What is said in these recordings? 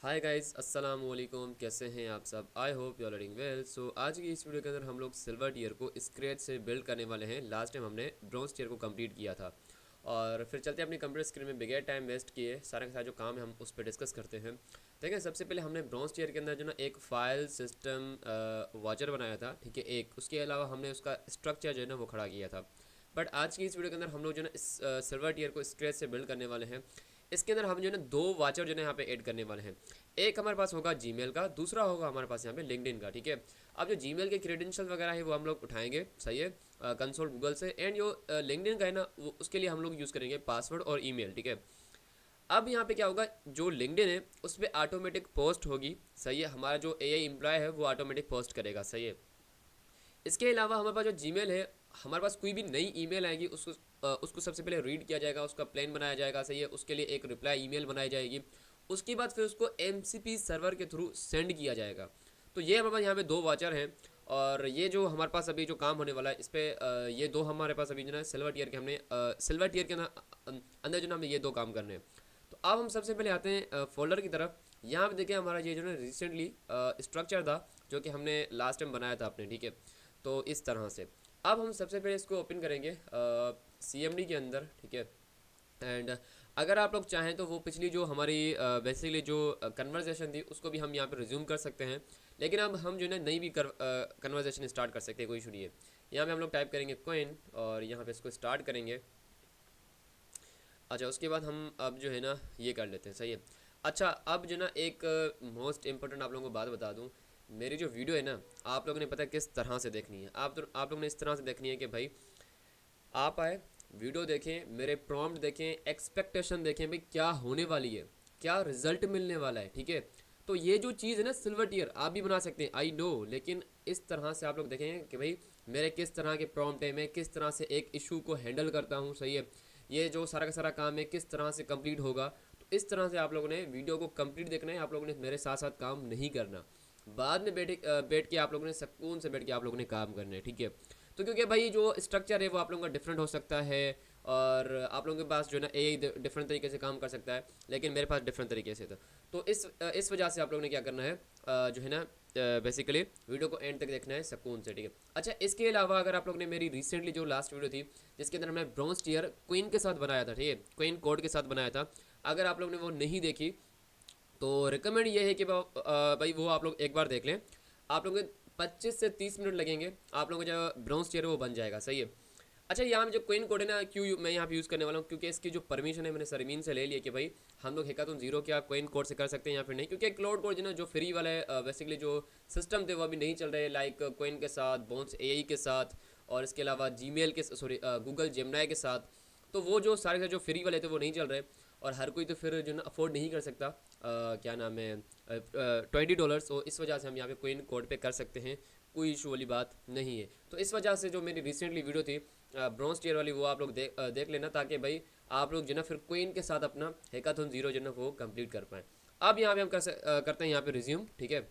Hi guys, अस्सलाम वालेकुम। कैसे हैं आप सब? I hope you are doing well. So आज की इस वीडियो के अंदर हम लोग सिल्वर टीयर को स्क्रैच से बिल्ड करने वाले हैं। लास्ट टाइम हमने ब्रॉन्ज टीयर को कंप्लीट किया था और फिर चलते अपनी कंप्यूटर स्क्रीन में बगैर टाइम वेस्ट किए सारे के सारे जो काम है हम उस पर डिस्कस करते हैं। देखिए, सबसे पहले हमने ब्रॉन्ज टीयर के अंदर जो ना एक फाइल सिस्टम वॉचर बनाया था, ठीक है। एक उसके अलावा हमने उसका स्ट्रक्चर जो है ना वो खड़ा किया था। बट आज की इस वीडियो के अंदर हम लोग जो ना इस सिल्वर टीयर को स्क्रैच से बिल्ड करने वाले हैं। इसके अंदर हम जो है ना दो वाचर जो है यहाँ पे ऐड करने वाले हैं। एक हमारे पास होगा जीमेल का, दूसरा होगा हमारे पास यहाँ पे लिंक्डइन का, ठीक है। अब जो जीमेल के क्रेडेंशियल वगैरह है वो हम लोग उठाएंगे, सही है, कंसोल गूगल से। एंड जो लिंक्डइन का है ना उसके लिए हम लोग यूज़ करेंगे पासवर्ड और ईमेल, ठीक है। अब यहाँ पे क्या होगा, जो लिंक्डइन है उस पर ऑटोमेटिक पोस्ट होगी, सही है। हमारा जो एआई एम्प्लॉय है वो ऑटोमेटिक पोस्ट करेगा, सही है। इसके अलावा हमारे पास जो जीमेल है, हमारे पास कोई भी नई ईमेल आएगी उसको सबसे पहले रीड किया जाएगा, उसका प्लान बनाया जाएगा, सही है। उसके लिए एक रिप्लाई ईमेल बनाई जाएगी। उसके बाद फिर उसको एमसीपी सर्वर के थ्रू सेंड किया जाएगा। तो ये हमारे पास यहाँ पे दो वाचर हैं। और ये जो हमारे पास अभी जो काम होने वाला है इस पर ये दो हमारे पास अभी जो है सिल्वर टीयर के हमने सिल्वर टीयर के अंदर जो ना हमें ये दो काम करने हैं। तो अब हम सबसे पहले आते हैं फोल्डर की तरफ। यहाँ पे देखिए हमारा ये जो है रिसेंटली स्ट्रक्चर था जो कि हमने लास्ट टाइम बनाया था अपने, ठीक है। तो इस तरह से अब हम सबसे पहले इसको ओपन करेंगे CMD के अंदर, ठीक है। एंड अगर आप लोग चाहें तो वो पिछली जो हमारी बेसिकली जो कन्वर्जेशन थी उसको भी हम यहाँ पे रिज्यूम कर सकते हैं। लेकिन अब हम जो है ना नई भी कन्वर्जेशन स्टार्ट कर सकते हैं, कोई इशू नहीं है। यहाँ पे हम लोग टाइप करेंगे कोइन और यहाँ पे इसको स्टार्ट करेंगे। अच्छा, उसके बाद हम अब जो है ना ये कर लेते हैं, सही है। अच्छा, अब जो ना एक मोस्ट इम्पोर्टेंट आप लोगों को बात बता दूँ। मेरी जो वीडियो है ना, आप लोगों ने पता है किस तरह से देखनी है। आप लोगों ने इस तरह से देखनी है कि भाई आप आए, वीडियो देखें, मेरे प्रॉम्प्ट देखें, एक्सपेक्टेशन देखें भाई क्या होने वाली है, क्या रिजल्ट मिलने वाला है, ठीक है। तो ये जो चीज़ है ना सिल्वर टीयर आप भी बना सकते हैं, आई नो। लेकिन इस तरह से आप लोग देखेंगे कि भाई मेरे किस तरह के प्रॉम्प्ट है, मैं किस तरह से एक इशू को हैंडल करता हूँ, सही है। ये जो सारा का सारा काम है किस तरह से कंप्लीट होगा। तो इस तरह से आप लोगों ने वीडियो को कंप्लीट देखना है। आप लोगों ने मेरे साथ साथ काम नहीं करना। बाद में बैठ के आप लोगों ने सुकून से बैठ के आप लोगों ने काम करना है, ठीक है। तो क्योंकि भाई जो स्ट्रक्चर है वो आप लोगों का डिफरेंट हो सकता है और आप लोगों के पास जो है ना एक डिफरेंट तरीके से काम कर सकता है, लेकिन मेरे पास डिफरेंट तरीके से था। तो इस वजह से आप लोगों ने क्या करना है, जो है ना बेसिकली वीडियो को एंड तक देखना है सुकून से, ठीक है। अच्छा, इसके अलावा अगर आप लोग ने मेरी रिसेंटली जो लास्ट वीडियो थी जिसके अंदर हमने ब्रॉन्ज टीयर क्वीन के साथ बनाया था, ठीक है, क्वीन कोड के साथ बनाया था, अगर आप लोग ने वो नहीं देखी तो रिकमेंड ये है कि भाई वो आप लोग एक बार देख लें। आप लोगों के 25 से 30 मिनट लगेंगे, आप लोगों का जो ब्रॉन्ज टीयर है वो बन जाएगा, सही है। अच्छा, यहाँ में जो क्वीन कोड है ना मैं यहाँ पे यूज़ करने वाला हूँ क्योंकि इसकी जो परमिशन है मैंने सरमीन से ले लिया कि भाई हम लोग हैकाथन जीरो क्या क्वीन कोड से कर सकते हैं या फिर नहीं, क्योंकि क्लाउड कोड जो ना जो फ्री वाला है बेसिकली जो सिस्टम थे वो अभी नहीं चल रहे, लाइक क्वीन के साथ, बोन्स एआई के साथ, और इसके अलावा जीमेल के सॉरी गूगल जेमिनाई के साथ। तो वो जो सारे जो फ्री वाले थे वो नहीं चल रहे और हर कोई तो फिर जो ना अफोर्ड नहीं कर सकता, क्या नाम है, $20। तो इस वजह से हम यहाँ पे क्वीन कोड पे कर सकते हैं, कोई इशू वाली बात नहीं है। तो इस वजह से जो मेरी रिसेंटली वीडियो थी ब्रॉन्ज टीयर वाली वो आप लोग देख लेना, ताकि भाई आप लोग जो ना फिर क्वीन के साथ अपना हैकाथन जीरो जो ना वो कंप्लीट कर पाएँ। अब यहाँ पे हम करते हैं यहाँ पे रिज्यूम, ठीक है।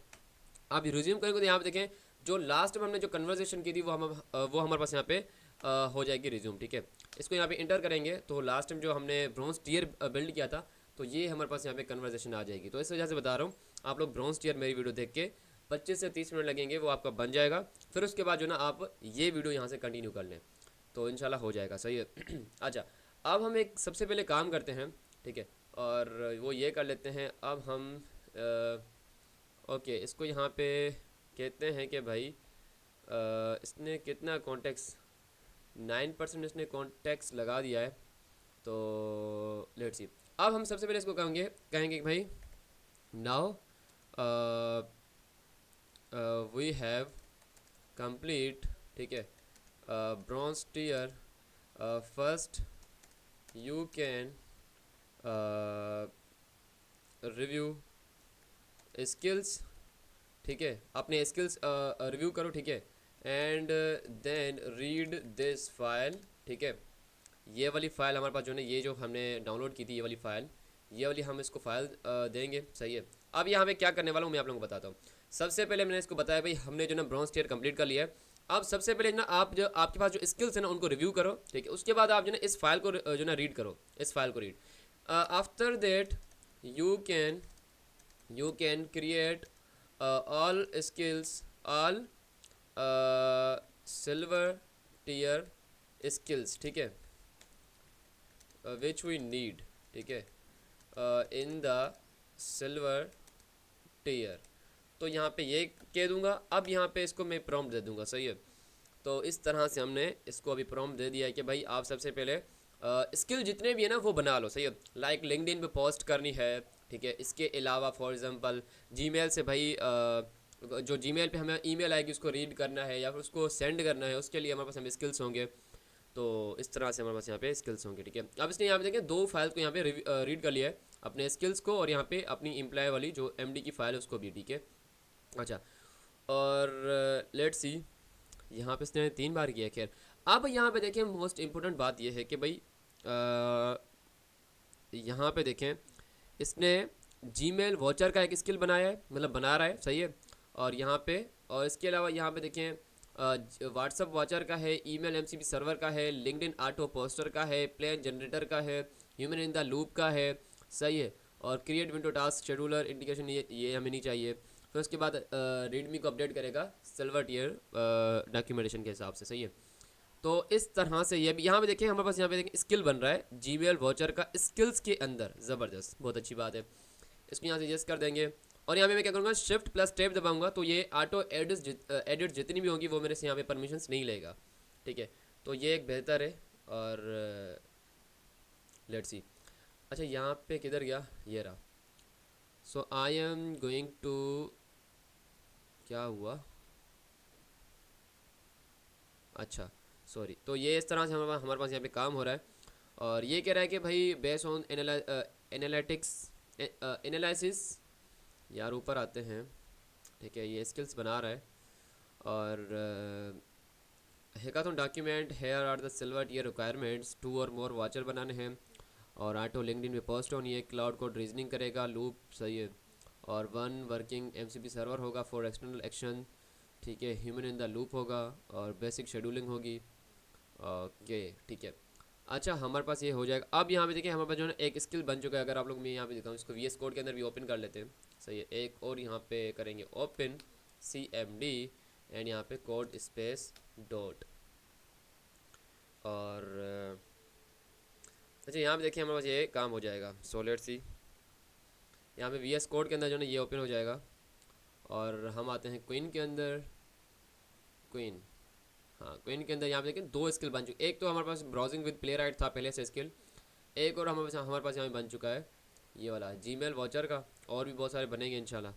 आप रिज्यूम करेंगे तो यहाँ पे देखें जो लास्ट में हमने जो कन्वर्सेशन की थी वो हमारे पास यहाँ पे हो जाएगी रिज्यूम, ठीक है। इसको यहाँ पे इंटर करेंगे तो लास्ट टाइम जो हमने ब्रॉन्ज टीयर बिल्ड किया था तो ये हमारे पास यहाँ पे कन्वर्सेशन आ जाएगी। तो इस वजह से बता रहा हूँ, आप लोग ब्रॉन्ज टीयर मेरी वीडियो देख के 25 से 30 मिनट लगेंगे, वो आपका बन जाएगा। फिर उसके बाद जो ना आप ये वीडियो यहाँ से कंटिन्यू कर लें तो इंशाल्लाह हो जाएगा, सही है। अच्छा, अब हम एक सबसे पहले काम करते हैं, ठीक है, और वो ये कर लेते हैं। अब हम ओके, इसको यहाँ पे कहते हैं कि भाई इसने कितना कॉन्टेक्स 9% इसने कॉन्टेक्स लगा दिया है। तो लेट्स सी, अब हम सबसे पहले इसको कहेंगे कि भाई नाउ वी हैव कंप्लीट, ठीक है, bronze tier. First you can review skills, ठीक है, अपने स्किल्स रिव्यू करो, ठीक है। And then read this file, ठीक है। ये वाली फ़ाइल हमारे पास जो है ये जो हमने डाउनलोड की थी ये वाली फ़ाइल, ये वाली हम इसको फ़ाइल देंगे, सही है। अब यहाँ पे क्या करने वाला हूँ मैं आप लोगों को बताता हूँ। सबसे पहले मैंने इसको बताया भाई हमने जो ना ब्रॉन्ज टीयर कंप्लीट कर लिया है। अब सबसे पहले ना आप जो आपके पास जो स्किल्स है ना उनको रिव्यू करो, ठीक है। उसके बाद आप जो ना इस फाइल को जो ना रीड करो, इस फाइल को read. After that you can you can create all skills, all silver tier skills, ठीक है, which we need, ठीक है, in the silver tier। तो यहाँ पे ये कह दूंगा। अब यहाँ पे इसको मैं प्रॉम्प्ट दे दूंगा, सही है। तो इस तरह से हमने इसको अभी प्रॉम्प्ट दे दिया है कि भाई आप सबसे पहले स्किल जितने भी है ना वो बना लो, सही है। लाइक लिंक्डइन पे पोस्ट करनी है, ठीक है। इसके अलावा फॉर एग्जांपल जीमेल से भाई जो जीमेल पे हमें ईमेल आएगी उसको रीड करना है या फिर उसको सेंड करना है, उसके लिए हमारे पास हमें स्किल्स होंगे। तो इस तरह से हमारे पास यहाँ पे स्किल्स होंगे, ठीक है। अब इसने यहाँ पे देखें 2 फाइल को यहाँ पे रीड कर लिया है, अपने स्किल्स को और यहाँ पे अपनी एम्प्लॉय वाली जो एमडी की फाइल है उसको भी, ठीक है। अच्छा, और लेट्स सी, यहाँ पे इसने 3 बार किया। खैर, अब यहाँ पे देखें मोस्ट इम्पोर्टेंट बात यह है कि भाई यहाँ पे देखें इसने जीमेल वॉचर का एक स्किल बनाया है, मतलब बना रहा है, सही है। और यहाँ पे, और इसके अलावा यहाँ पे देखें व्हाट्सअप वॉचर का है, ईमेल एमसीपी सर्वर का है, लिंक्डइन ऑटो पोस्टर का है, प्लान जनरेटर का है, ह्यूमन इन द लूप का है, सही है। और create window task scheduler indication, ये हमें नहीं चाहिए। फिर उसके बाद रीडमी को अपडेट करेगा सिल्वर टियर डॉक्यूमेंटेशन के हिसाब से, सही है। तो इस तरह से ये भी यहाँ पे देखें हमारे पास, यहाँ पे देखें स्किल बन रहा है जीमेल वॉचर का स्किल्स के अंदर, ज़बरदस्त, बहुत अच्छी बात है। इसको यहाँ से यस कर देंगे और यहाँ पे मैं क्या करूँगा, शिफ्ट प्लस टैब दबाऊंगा तो ये ऑटो एडिट जितनी भी होंगी वो मेरे से यहाँ पे परमिशंस नहीं लेगा, ठीक है। तो ये एक बेहतर है। और लेट्स सी, अच्छा यहाँ पे किधर गया, ये रहा। सो आई एम गोइंग टू, क्या हुआ, अच्छा सॉरी। तो ये इस तरह से हमारे पास यहाँ पे काम हो रहा है। और ये कह रहा है कि भाई बेस्ड ऑन एनालिटिक्स एनालिसिस, यार ऊपर आते हैं, ठीक है। ये स्किल्स बना रहा है। और hackathon document, here are the silver tier requirements, 2 और मोर वाचर बनाने हैं। और ऑटो लिंक्डइन पे पोस्ट होनी है, क्लाउड कोड रीजनिंग करेगा, लूप, सही है। और 1 वर्किंग एमसीपी सर्वर होगा फॉर एक्सटर्नल एक्शन, ठीक है। ह्यूमन इन द लूप होगा और बेसिक शेड्यूलिंग होगी, ओके, ठीक है। अच्छा, हमारे पास ये हो जाएगा। अब यहाँ पे देखिए हमारे पास जो है एक स्किल बन चुका है। अगर आप लोग मैं यहाँ पे दिखाऊँ इसको VS कोड के अंदर भी ओपन कर लेते हैं, सही है। एक और यहाँ पे करेंगे ओपन CMD एंड यहाँ पे कोड स्पेस डॉट। और अच्छा यहाँ पे देखिए हमारे पास ये काम हो जाएगा। सो लेट्स सी, यहाँ पे VS कोड के अंदर जो है ये ओपन हो जाएगा। और हम आते हैं क्वीन के अंदर, क्वीन, हाँ क्वीन के अंदर यहाँ पे देखें 2 स्किल बन चुके। एक तो हमारे पास ब्राउजिंग विद प्ले राइट था पहले से स्किल, एक और हमारे पास यहाँ बन चुका है ये वाला जीमेल वॉचर का। और भी बहुत सारे बनेंगे इंशाल्लाह।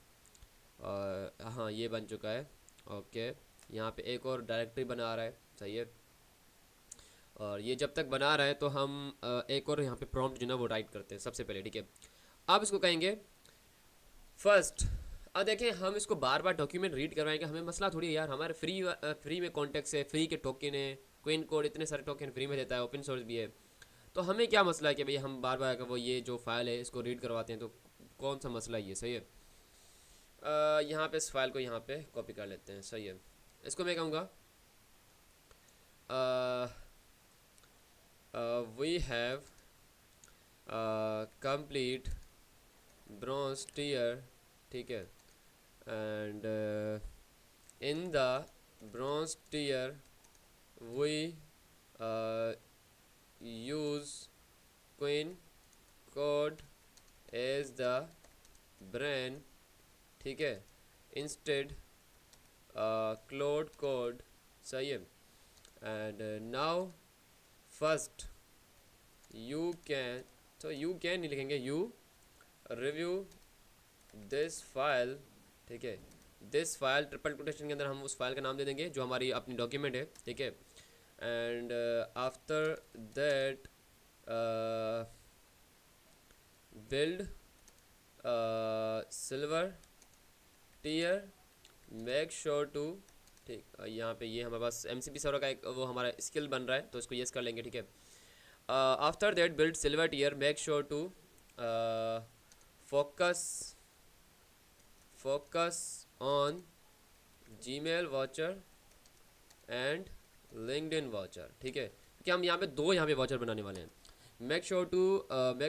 और हाँ ये बन चुका है, ओके। यहाँ पे एक और डायरेक्टरी बना रहा है, सही है। और ये जब तक बना रहा है तो हम एक और यहाँ पे प्रॉम्प्ट जो ना वो राइट करते हैं सबसे पहले, ठीक है। अब इसको कहेंगे फर्स्ट। अब देखें हम इसको बार बार डॉक्यूमेंट रीड करवाएंगे, हमें मसला थोड़ी है यार। हमारे फ्री में कॉन्टेक्ट है, फ्री के टोकन है, क्वीन कोड इतने सारे टोकन फ्री में देता है, ओपन सोर्स भी है। तो हमें क्या मसला है कि भाई हम बार बार वो ये जो फाइल है इसको रीड करवाते हैं, तो कौन सा मसला है ये, सही है। यहाँ पे इस फाइल को यहाँ पे कॉपी कर लेते हैं, सही है। इसको मैं कहूँगा we have complete bronze tier, ठीक है। And in the bronze tier we use queen code as the brain, ठीक है, इंस्टेड क्लाउड कोड, सही है। And now first you can, तो यू कैन नहीं लिखेंगे, यू रिव्यू दिस फाइल, ठीक है। दिस फाइल ट्रिपल कोटेशन के अंदर हम उस फाइल का नाम दे देंगे जो हमारी अपनी डॉक्यूमेंट है, ठीक है। And after that build silver tier, make sure to, ठीक। यहाँ पे ये हमारे पास MCP सर्वर का एक वो हमारा स्किल बन रहा है तो इसको यस कर लेंगे, ठीक है। After that build silver tier, make sure to focus on Gmail watcher and LinkedIn watcher, ठीक है। क्योंकि हम यहाँ पे 2 यहाँ पे वॉचर बनाने वाले हैं। Make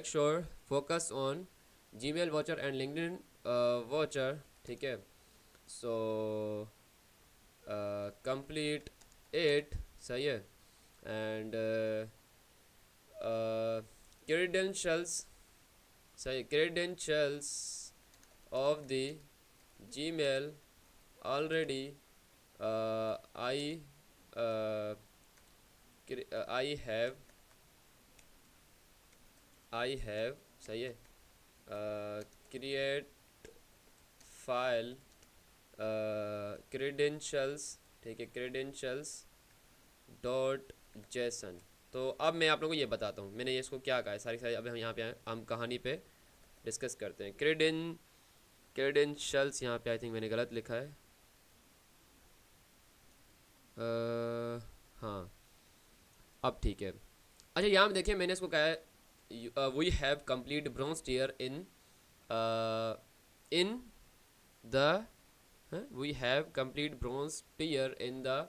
sure focus on Gmail watcher and LinkedIn watcher, ठीक है। सो कंप्लीट इट, सही है। एंड क्रेडेंशियल्स, सही, credentials of the Gmail already I have, सही है, क्रिएट फाइल क्रेडेंशियल्स, ठीक है, क्रेडेंशियल्स डॉट जेसन। तो अब मैं आप लोगों को ये बताता हूँ मैंने ये इसको क्या कहा है, सारी सारी अब हम यहाँ पे आए, हम कहानी पे डिस्कस करते हैं। क्रेडेंशियल्स, यहाँ पे आई थिंक मैंने गलत लिखा है, हाँ अब ठीक है। अच्छा यहाँ पे देखिए मैंने इसको कहा है we have complete bronze tier in the, we have complete bronze tier in the,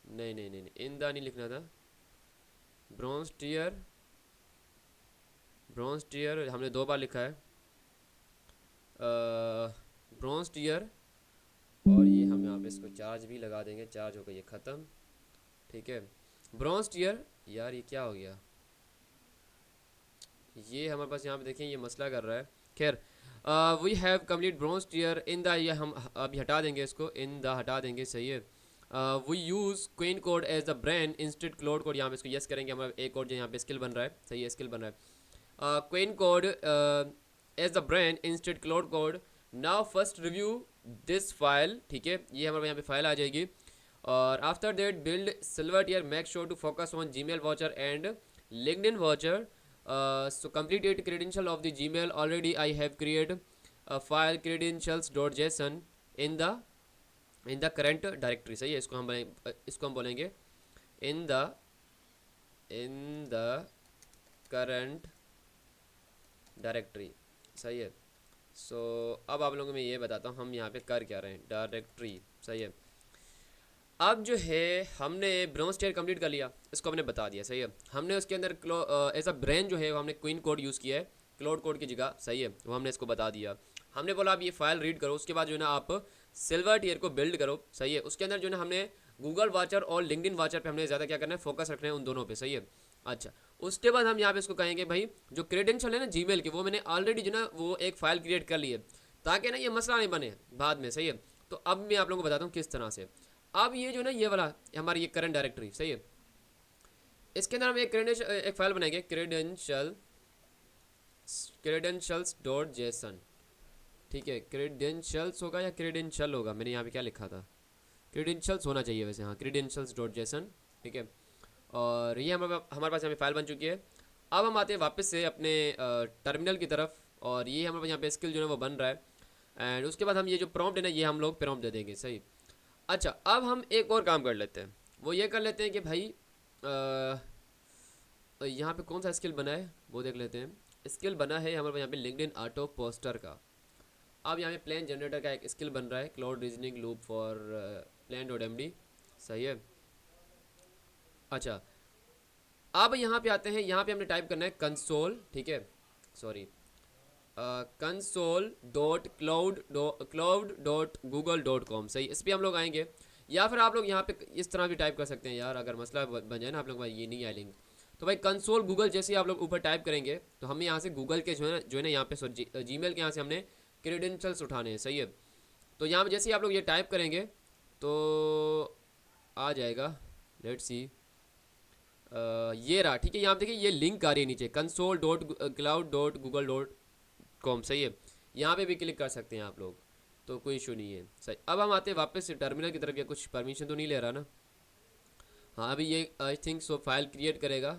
नहीं नहीं नहीं नहीं, इन द नहीं लिखना था, ब्रॉन्ज टियर हमने 2 बार लिखा है, ब्रॉन्ज टियर, और ये हम यहाँ पे इसको चार्ज भी लगा देंगे, चार्ज हो गई ये ख़त्म, ठीक है। ब्रॉन्ज टियर, यार ये क्या हो गया, ये हमारे पास यहाँ पे देखें ये मसला कर रहा है। खैर we have complete bronze tier in the, ये हम अभी हटा देंगे इसको, इन द हटा देंगे, सही है। We use Qwen code as the brand instead Claude code, यहाँ पे इसको यस करेंगे, हमारा एक और जो यहाँ पे स्किल बन रहा है, सही है, स्किल बन रहा है। Qwen code as the brand instead Claude code, now first review this file, ठीक है, ये हमारे यहाँ पे फाइल आ जाएगी। और after that build silver tier, make sure to focus on Gmail watcher and LinkedIn watcher. So complete it credential of the Gmail already I have created a file credentials.json in the current directory, सही है। इसको हम बोलेंगे in the current directory, सही है। सो अब आप लोगों को मैं ये बताता हूँ हम यहाँ पे कर क्या रहे हैं, डायरेक्टरी, सही है। अब जो है हमने ब्रॉन्ज टियर कंप्लीट कर लिया, इसको हमने बता दिया, सही है। हमने उसके अंदर ऐसा ब्रांड जो है वो हमने क्वीन कोड यूज़ किया है क्लोड कोड की जगह, सही है, वो हमने इसको बता दिया। हमने बोला आप ये फाइल रीड करो, उसके बाद जो है ना आप सिल्वर टियर को बिल्ड करो, सही है। उसके अंदर जो है ना हमने गूगल वॉचर और लिंक्डइन वॉचर पे हमने ज़्यादा क्या करना है, फोकस रखना है उन दोनों पे, सही है। अच्छा उसके बाद हम यहाँ पे इसको कहेंगे भाई जो क्रेडेंशियल है ना जीमेल के, वो मैंने ऑलरेडी जो ना वो एक फ़ाइल क्रिएट कर ली है, ताकि ना ये मसला नहीं बने बाद में, सही है। तो अब मैं आप लोगों को बताता हूँ किस तरह से। अब ये जो ना ये वाला हमारी ये करंट डायरेक्टरी, सही है, इसके अंदर हम एक फाइल बनाएंगे क्रेडेंशियल्स डॉट जेसन, ठीक है। क्रेडेंशियल्स होगा या क्रेडेंशियल होगा, मैंने यहाँ पे क्या लिखा था, क्रेडेंशियल्स होना चाहिए वैसे, हाँ, क्रेडेंशियल्स डॉट जेसन, ठीक है। और ये हमारे पास यहाँ पे फाइल बन चुकी है। अब हम आते हैं वापस से अपने टर्मिनल की तरफ, और ये हमारे पास यहाँ पे स्किल जो है वो बन रहा है। एंड उसके बाद हम ये जो प्रॉम्प्ट है ना ये हम लोग प्रॉम्प्ट दे देंगे, सही। अच्छा अब हम एक और काम कर लेते हैं, वो ये कर लेते हैं कि भाई यहाँ पे कौन सा स्किल बना है वो देख लेते हैं। स्किल बना है हमारे यहाँ पे लिंक्डइन ऑटो पोस्टर का। अब यहाँ पे प्लान जनरेटर का एक स्किल बन रहा है, Claude reasoning loop for plan dot M D, सही है। अच्छा अब यहाँ पे आते हैं, यहाँ पे हमने टाइप करना है कंसोल, ठीक है, सॉरी, console.cloud.google.com, सही, इस पर हम लोग आएंगे। या फिर आप लोग यहाँ पे इस तरह भी टाइप कर सकते हैं यार, अगर मसला बन जाए ना आप लोग भाई ये नहीं आए लिंक, तो भाई कंसोल गूगल जैसे ही आप लोग ऊपर टाइप करेंगे तो हमें यहाँ से गूगल के जो है ना यहाँ पे जीमेल के यहाँ से हमने क्रेडेंशियल्स उठाने हैं, सही है। तो यहाँ पे जैसे ही आप लोग ये टाइप करेंगे तो आ जाएगा, लेट्स सी, ये रहा, ठीक है। यहाँ पे देखिए ये लिंक आ रही है नीचे, console.cloud.google.com, सही है। यहाँ पे भी क्लिक कर सकते हैं आप लोग, तो कोई इशू नहीं है, सही। अब हम आते हैं वापस से टर्मिनल की तरफ, या कुछ परमिशन तो नहीं ले रहा ना, हाँ अभी ये आई थिंक सो फाइल क्रिएट करेगा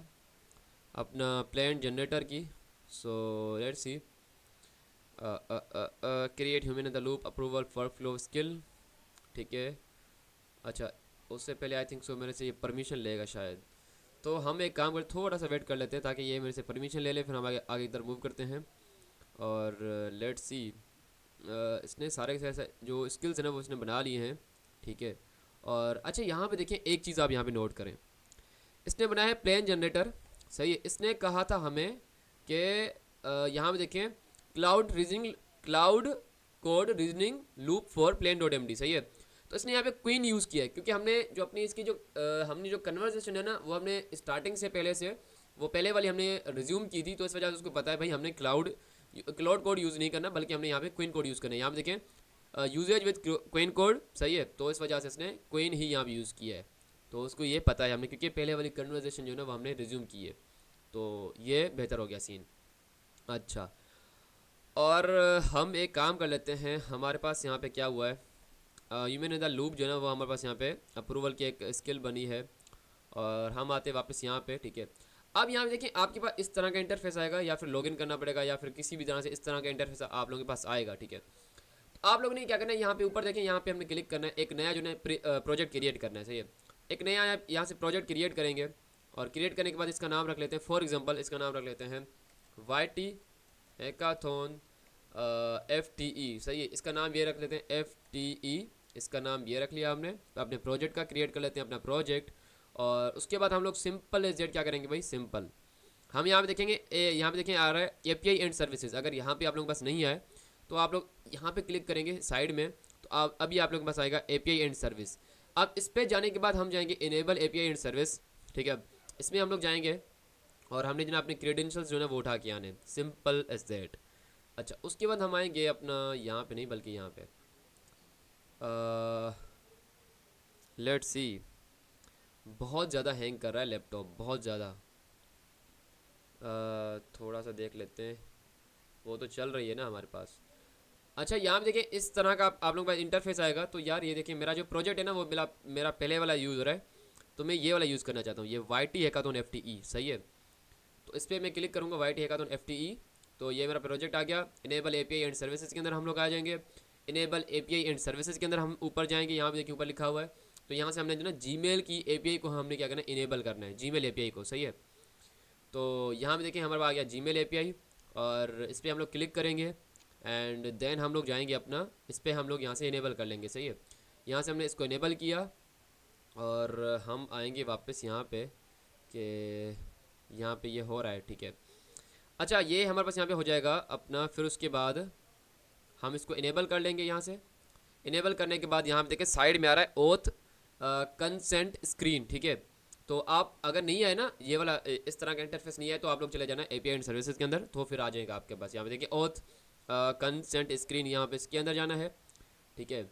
अपना प्लान जनरेटर की। सो let's C, create human in the loop approval for flow skill, ठीक है। अच्छा उससे पहले आई थिंक सो मेरे से ये परमिशन लेगा शायद, तो हम एक काम करते थोड़ा सा वेट कर लेते हैं ताकि ये मेरे से परमिशन ले ले, फिर हम आगे इधर मूव करते हैं। और लेट्स सी, इसने सारे के सारे जो स्किल्स हैं ना वो इसने बना लिए हैं, ठीक है। और अच्छा यहाँ पे देखिए एक चीज़ आप यहाँ पे नोट करें, इसने बनाया है प्लेन जनरेटर, सही है। इसने कहा था हमें कि यहाँ पे देखें Claude code reasoning loop for plan dot M D, सही है। तो इसने यहाँ पे क्वीन यूज़ किया है क्योंकि हमने जो अपनी इसकी जो हमने जो कन्वर्सेशन है ना वो हमने स्टार्टिंग से पहले से वो पहले वाली हमने रिज्यूम की थी, तो इस वजह से उसको पता है भाई हमने क्लाउड कोड यूज़ नहीं करना, बल्कि हमने यहाँ पे क्वीन कोड यूज़ करना है। यहाँ पे देखें यूजेज विद क्वीन कोड, सही है। तो इस वजह से इसने क्वीन ही यहाँ पे यूज़ किया है, तो उसको ये पता है हमने, क्योंकि पहले वाली कन्वर्सेशन जो है ना वो हमने रिज्यूम की है, तो ये बेहतर हो गया सीन। अच्छा, और हम एक काम कर लेते हैं, हमारे पास यहाँ पे क्या हुआ है, ह्यूमन इन द लूप जो है ना वो हमारे पास यहाँ पे अप्रूवल की एक स्किल बनी है, और हम आते हैं वापस यहाँ पे, ठीक है। अब यहाँ पे देखिए आपके पास इस तरह का इंटरफेस आएगा, या फिर लॉगिन करना पड़ेगा, या फिर किसी भी तरह से इस तरह का इंटरफेस आप लोगों के पास आएगा, ठीक है। तो आप लोगों ने क्या करना है, यहाँ पे ऊपर देखें, यहाँ पे हमने क्लिक करना है, एक नया जो है प्रोजेक्ट क्रिएट करना है, सही है। एक नया यहाँ से प्रोजेक्ट क्रिएट करेंगे, और क्रिएट करने के बाद इसका नाम रख लेते हैं, फॉर एग्जाम्पल इसका नाम रख लेते हैं YT हैकाथॉन FTE, सही है। इसका नाम ये रख लेते हैं FTE, इसका नाम ये रख लिया हमने। तो अपने प्रोजेक्ट का क्रिएट कर लेते हैं अपना प्रोजेक्ट, और उसके बाद हम लोग सिंपल एज जेड क्या करेंगे भाई, सिंपल हम यहाँ पे देखेंगे, यहाँ पे देखें आ रहा है API एंड सर्विसेज। अगर यहाँ पे आप लोगों के पास नहीं आए तो आप लोग यहाँ पे क्लिक करेंगे साइड में, तो आप अभी आप लोगों के पास आएगा API एंड सर्विस। अब इस पर जाने के बाद हम जाएंगे इनेबल API एंड सर्विस, ठीक है। इसमें हम लोग जाएंगे, और हमने जो अपने क्रेडेंशियल्स जो है वो उठा के आने, सिंपल एज दैट। अच्छा, उसके बाद हम आएंगे अपना यहाँ पे नहीं बल्कि यहाँ पे, लेट्स सी, बहुत ज़्यादा हैंग कर रहा है लैपटॉप, बहुत ज़्यादा। थोड़ा सा देख लेते हैं, वो तो चल रही है ना हमारे पास। अच्छा, यहाँ पे देखिए इस तरह का आप लोगों के पास इंटरफेस आएगा। तो यार ये देखिए मेरा जो प्रोजेक्ट है ना वो मेरा पहले वाला यूज़ हो रहा है, तो मैं ये वाला यूज़ करना चाहता हूँ, ये YT हैकाथॉन FTE, सही है। तो इस पर मैं क्लिक करूँगा YT हैकाथॉन FTE, तो ये मेरा प्रोजेक्ट आ गया। इनेबल API एंड सर्विसेज के अंदर हम लोग आ जाएंगे, इनेबल API एंड सर्विसेज के अंदर हम ऊपर जाएंगे, यहाँ पे देखिए ऊपर लिखा हुआ है। तो यहाँ से हमने जो ना Gmail की API को हमने क्या करना है, इनेबल करना है, Gmail API को, सही है। तो यहाँ पे देखिए हमारे पास आ गया Gmail API, और इस पर हम लोग क्लिक करेंगे, एंड देन हम लोग जाएंगे अपना, इस पर हम लोग यहाँ से इनेबल कर लेंगे, सही है। यहाँ से हमने इसको इनेबल किया, और हम आएंगे वापस यहाँ पे कि यहाँ पे ये हो रहा है, ठीक है। अच्छा, ये हमारे पास यहाँ पे हो जाएगा अपना, फिर उसके बाद हम इसको इनेबल कर लेंगे। यहाँ से इनेबल करने के बाद यहाँ पे देखिए साइड में आ रहा है ओथ कंसेंट स्क्रीन, ठीक है। तो आप अगर नहीं आए ना ये वाला इस तरह का इंटरफेस नहीं है, तो आप लोग चले जाना API एंड सर्विसेज के अंदर, तो फिर आ जाएगा आपके पास। यहाँ पे देखिए ओथ कंसेंट स्क्रीन, यहाँ पे इसके अंदर जाना है, ठीक है।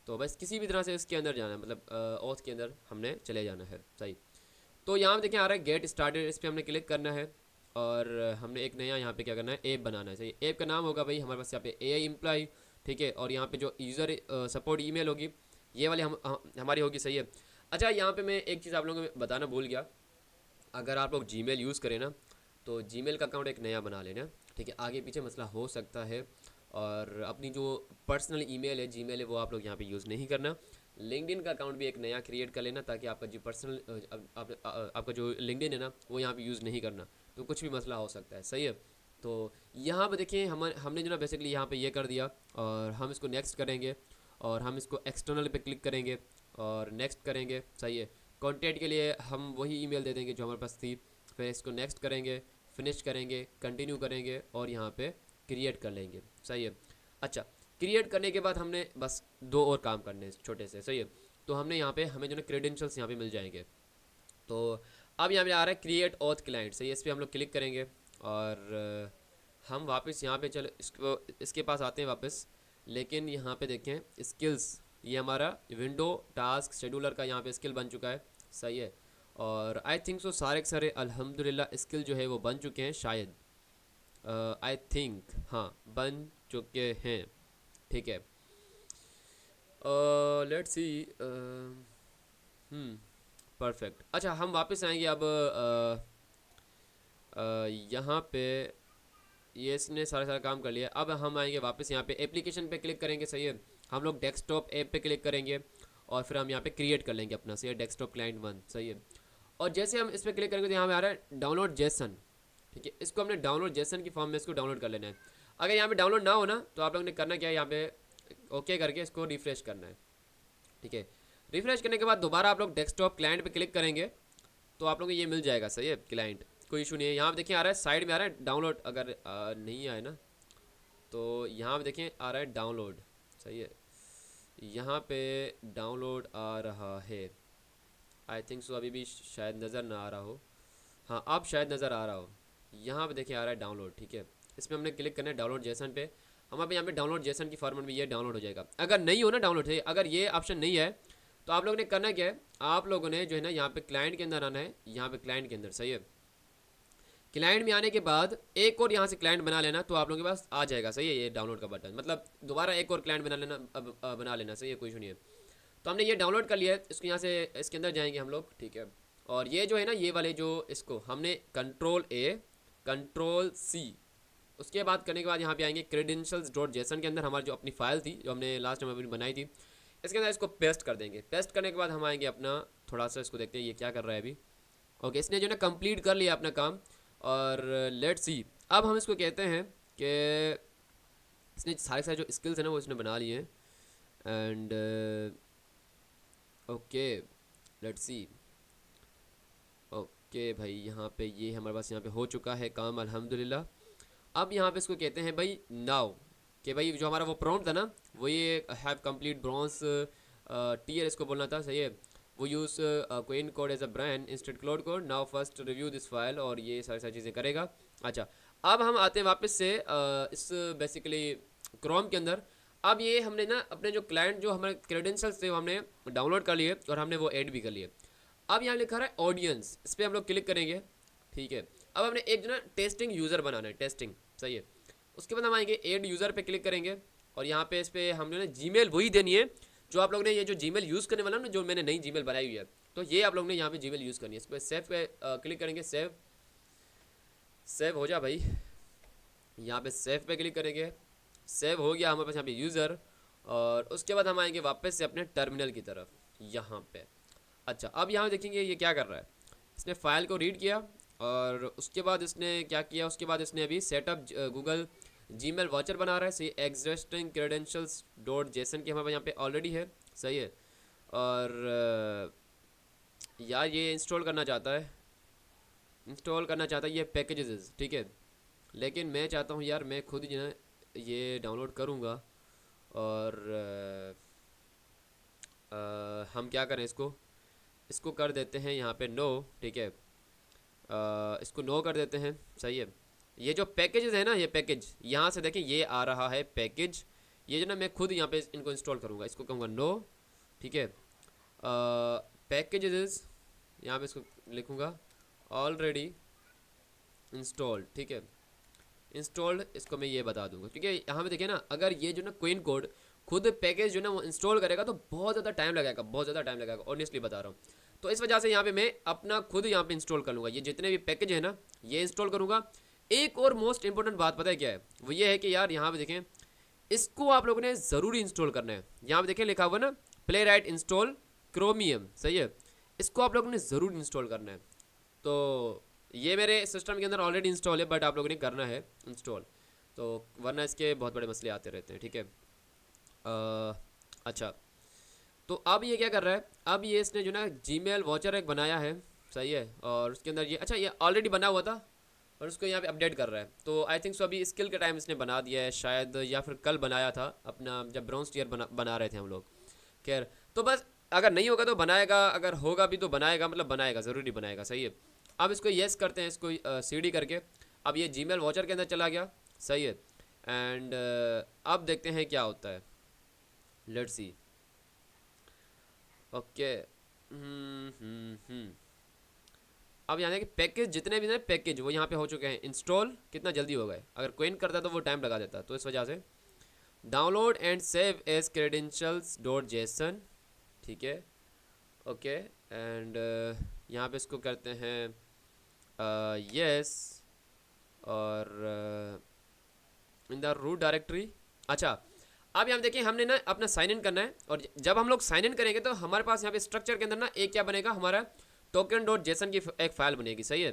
तो बस किसी भी तरह से इसके अंदर जाना है, मतलब ओथ के अंदर हमने चले जाना है, सही। तो यहाँ पे देखिए आ रहा है गेट स्टार्टेड, इस पर हमने क्लिक करना है, और हमने एक नया यहाँ पे क्या करना है, ऐप बनाना है, सही। ऐप का नाम होगा भाई हमारे पास यहाँ पे AI एम्प्लॉय, ठीक है। और यहाँ पे जो यूज़र सपोर्ट ईमेल होगी ये वाली हमारी होगी, सही है। अच्छा, यहाँ पे मैं एक चीज़ आप लोगों को बताना भूल गया, अगर आप लोग Gmail यूज़ करें ना तो Gmail का अकाउंट एक नया बना लेना, ठीक है। आगे पीछे मसला हो सकता है, और अपनी जो पर्सनल ईमेल है Gmail है वो आप लोग यहाँ पे यूज़ नहीं करना। लिंक्डइन का अकाउंट भी एक नया क्रिएट कर लेना, ताकि आपका जो पर्सनल आपका जो लिंक्डइन है ना वो यहाँ पे यूज़ नहीं करना, तो कुछ भी मसला हो सकता है, सही है। तो यहाँ पे देखिए हमने जो ना बेसिकली यहाँ पे ये कर दिया, और हम इसको नेक्स्ट करेंगे, और हम इसको एक्सटर्नल पे क्लिक करेंगे और नेक्स्ट करेंगे, सही है। कॉन्टैक्ट के लिए हम वही ईमेल दे देंगे जो हमारे पास थी, फिर इसको नेक्स्ट करेंगे, फिनिश करेंगे, कंटिन्यू करेंगे, और यहाँ पे क्रिएट कर लेंगे, सही है। अच्छा, क्रिएट करने के बाद हमने बस 2 और काम करने छोटे से, सही है। तो हमने यहाँ पे हमें जो ना क्रेडेंशियल्स यहाँ पे मिल जाएंगे। तो अब यहाँ पे आ रहा है क्रिएट ऑथ क्लाइंट, सही है। इस पर हम लोग क्लिक करेंगे, और हम वापस यहाँ पे चलो इसके पास आते हैं वापस, लेकिन यहाँ पे देखें स्किल्स, ये हमारा विंडो टास्क शेड्यूलर का यहाँ पे स्किल बन चुका है, सही है। और आई थिंक सो सारे के सारे अल्हम्दुलिल्लाह स्किल जो है वो बन चुके हैं शायद, आई थिंक हाँ बन चुके हैं, ठीक है। Let's see, perfect. अच्छा, हम वापस आएंगे अब यहाँ पे, ये इसने सारा काम कर लिया। अब हम आएंगे वापस यहाँ पे एप्लीकेशन पे क्लिक करेंगे, सही है। हम लोग डेस्कटॉप ऐप पे क्लिक करेंगे, और फिर हम यहाँ पे क्रिएट कर लेंगे अपना, सही है, डेस्कटॉप क्लाइंट 1, सही है। और जैसे हम इस पर क्लिक करेंगे तो यहाँ पे आ रहा है डाउनलोड जेसन, ठीक है। इसको हमने डाउनलोड जेसन की फॉर्म में इसको डाउनलोड कर लेना है। अगर यहाँ पे डाउनलोड ना हो ना तो आप लोगों ने करना क्या है, यहाँ पे ओके करके इसको रिफ्रेश करना है, ठीक है। रिफ्रेश करने के बाद दोबारा आप लोग डेस्कटॉप क्लाइंट पे क्लिक करेंगे, तो आप लोगों को ये मिल जाएगा, सही है, क्लाइंट, कोई इशू नहीं है। यहाँ पे देखिए आ रहा है साइड में आ रहा है डाउनलोड, अगर नहीं आए ना तो यहाँ पे देखें आ रहा है डाउनलोड, सही है, यहाँ पे डाउनलोड आ रहा है। आई थिंक सो अभी भी शायद नज़र ना आ रहा हो, हाँ अब शायद नज़र आ रहा हो। यहाँ पे देखिए आ रहा है डाउनलोड, ठीक है। इस पर हमने क्लिक करना है डाउनलोड जेसन पे। हमारे यहाँ पे डाउनलोड जेसन की फॉर्मेट में ये डाउनलोड हो जाएगा। अगर नहीं हो ना डाउनलोड है, अगर ये ऑप्शन नहीं है तो आप लोगों ने करना क्या है, आप लोगों ने जो है ना यहाँ पे क्लाइंट के अंदर आना है, यहाँ पे क्लाइंट के अंदर, सही है। क्लाइंट में आने के बाद एक और यहाँ से क्लाइंट बना लेना, तो आप लोगों के पास आ जाएगा, सही है, ये डाउनलोड का बटन। मतलब दोबारा एक और क्लाइंट बना लेना, बना लेना, सही है, कोई इशू नहीं है। तो हमने ये डाउनलोड कर लिया है, इसको यहाँ से इसके अंदर जाएंगे हम लोग, ठीक है। और ये जो है ना ये वाले जो इसको हमने कंट्रोल कंट्रोल C, उसके बाद करने के बाद यहाँ पे आएंगे credentials.json के अंदर हमारी जो अपनी फाइल थी जो हमने लास्ट टाइम अपनी बनाई थी, इसके अंदर इसको पेस्ट कर देंगे। पेस्ट करने के बाद हम आएंगे अपना, थोड़ा सा इसको देखते हैं ये क्या कर रहा है अभी। ओके, इसने जो ना कंप्लीट कर लिया अपना काम। और लेट्स सी, अब हम इसको कहते हैं कि इसने सारे जो स्किल्स हैं ना वो इसने बना लिए हैं। And okay let's see, okay भाई यहाँ पे ये हमारे पास यहाँ पे हो चुका है काम अल्हम्दुलिल्लाह। अब यहाँ पे इसको कहते हैं भाई नाउ, कि भाई जो हमारा वो प्रॉम्प्ट था ना वो ये हैव कंप्लीट ब्रॉन्ज टीयर इसको बोलना था, सही है। वो use Qwen code as a brand instead Claude code, now first review this file, और ये सारी चीज़ें करेगा। अच्छा, अब हम आते हैं वापस से इस बेसिकली क्रोम के अंदर। अब ये हमने ना अपने जो क्लाइंट जो हमारे क्रेडेंशियल्स थे वो हमने डाउनलोड कर लिए और हमने वो ऐड भी कर लिए। अब यहाँ लिखा रहा है ऑडियंस, इस पर हम लोग क्लिक करेंगे, ठीक है। अब हमने एक जो ना टेस्टिंग यूज़र बनाना है, टेस्टिंग, सही है। उसके बाद हम आएंगे ऐड यूज़र पे क्लिक करेंगे और यहाँ पे इस पर हमने ना जीमेल वही देनी है जो आप लोग ने ये जो जीमेल यूज़ करने वाला ना, जो मैंने नई जीमेल बनाई हुई है, तो ये आप लोग ने यहाँ पे जीमेल यूज़ करनी है। इस पर सेव पे क्लिक करेंगे, सेव हो जा भाई, यहाँ पे सेव पे क्लिक करेंगे, सेव हो गया हमारे पास यहाँ पे यूज़र। और उसके बाद हम आएंगे वापस से अपने टर्मिनल की तरफ यहाँ पे। अच्छा, अब यहाँ देखेंगे ये क्या कर रहा है, इसने फाइल को रीड किया और उसके बाद इसने क्या किया, उसके बाद इसने अभी सेटअप गूगल जीमेल वाचर बना रहा है, सही। एग्जिस्टिंग क्रेडेंशियल्स डॉट जेसन की हमारे यहाँ पे ऑलरेडी है, सही है। और यार ये इंस्टॉल करना चाहता है, ये पैकेजेस, ठीक है। लेकिन मैं चाहता हूँ यार मैं खुद जो है ये डाउनलोड करूँगा। और हम क्या करें, इसको कर देते हैं यहाँ पे नो, ठीक है। इसको नो कर देते हैं, सही है। ये जो पैकेजेस है ना, ये पैकेज यहाँ से देखें ये आ रहा है पैकेज, ये जो ना मैं खुद यहाँ पे इनको इंस्टॉल करूँगा, इसको कहूँगा नो, ठीक है। पैकेजेस यहाँ पे इसको लिखूँगा ऑलरेडी इंस्टॉल्ड, ठीक है, इंस्टॉल्ड, इसको मैं ये बता दूंगा। क्योंकि यहाँ पे देखिए ना, अगर ये जो ना क्वीन कोड खुद पैकेज जो ना वो इंस्टॉल करेगा तो बहुत ज़्यादा टाइम लगेगा, बहुत ज़्यादा टाइम लगेगा, ऑनेस्टली बता रहा हूँ। तो इस वजह से यहाँ पे मैं अपना खुद यहाँ पे इंस्टॉल कर लूँगा, ये जितने भी पैकेज है ना ये इंस्टॉल करूँगा। एक और मोस्ट इंपॉर्टेंट बात पता है क्या है, वो ये है कि यार यहाँ पे देखें इसको आप लोगों ने ज़रूरी इंस्टॉल करना है। यहाँ पे देखें लिखा हुआ ना प्ले राइट इंस्टॉल क्रोमियम, सही है, इसको आप लोगों ने ज़रूर इंस्टॉल करना है। तो ये मेरे सिस्टम के अंदर ऑलरेडी इंस्टॉल है, बट आप लोगों ने करना है इंस्टॉल, तो वरना इसके बहुत बड़े मसले आते रहते हैं, ठीक है। अच्छा, तो अब ये क्या कर रहा है, अब ये इसने जो ना जीमेल वाचर एक बनाया है, सही है। और उसके अंदर ये, अच्छा ये ऑलरेडी बना हुआ था और उसको यहाँ पे अपडेट कर रहा है। तो आई थिंक सो अभी स्किल के टाइम इसने बना दिया है शायद, या फिर कल बनाया था अपना जब ब्रॉन्ज टीयर बना रहे थे हम लोग। खैर, तो बस अगर नहीं होगा तो बनाएगा, अगर होगा भी तो बनाएगा, मतलब बनाएगा, ज़रूरी बनाएगा, सही है। अब इसको येस करते हैं, इसको CD करके। अब ये जीमेल वाचर के अंदर चला गया, सही है। एंड अब देखते हैं क्या होता है, लेट्स सी। ओके, अब यहाँ देखिए पैकेज जितने भी ना पैकेज वो यहाँ पे हो चुके हैं इंस्टॉल, कितना जल्दी हो गए। अगर क्वीन करता तो वो टाइम लगा देता, तो इस वजह से download and save as credentials dot JSON, ठीक है, ओके। एंड यहाँ पे इसको करते हैं यस, और इन द रूट डायरेक्टरी। अच्छा, अब यहाँ देखिए हमने ना अपना साइन इन करना है, और जब हम लोग साइन इन करेंगे तो हमारे पास यहाँ पे स्ट्रक्चर के अंदर ना एक क्या बनेगा, हमारा टोकन डॉट जेसन की एक फाइल बनेगी, सही है।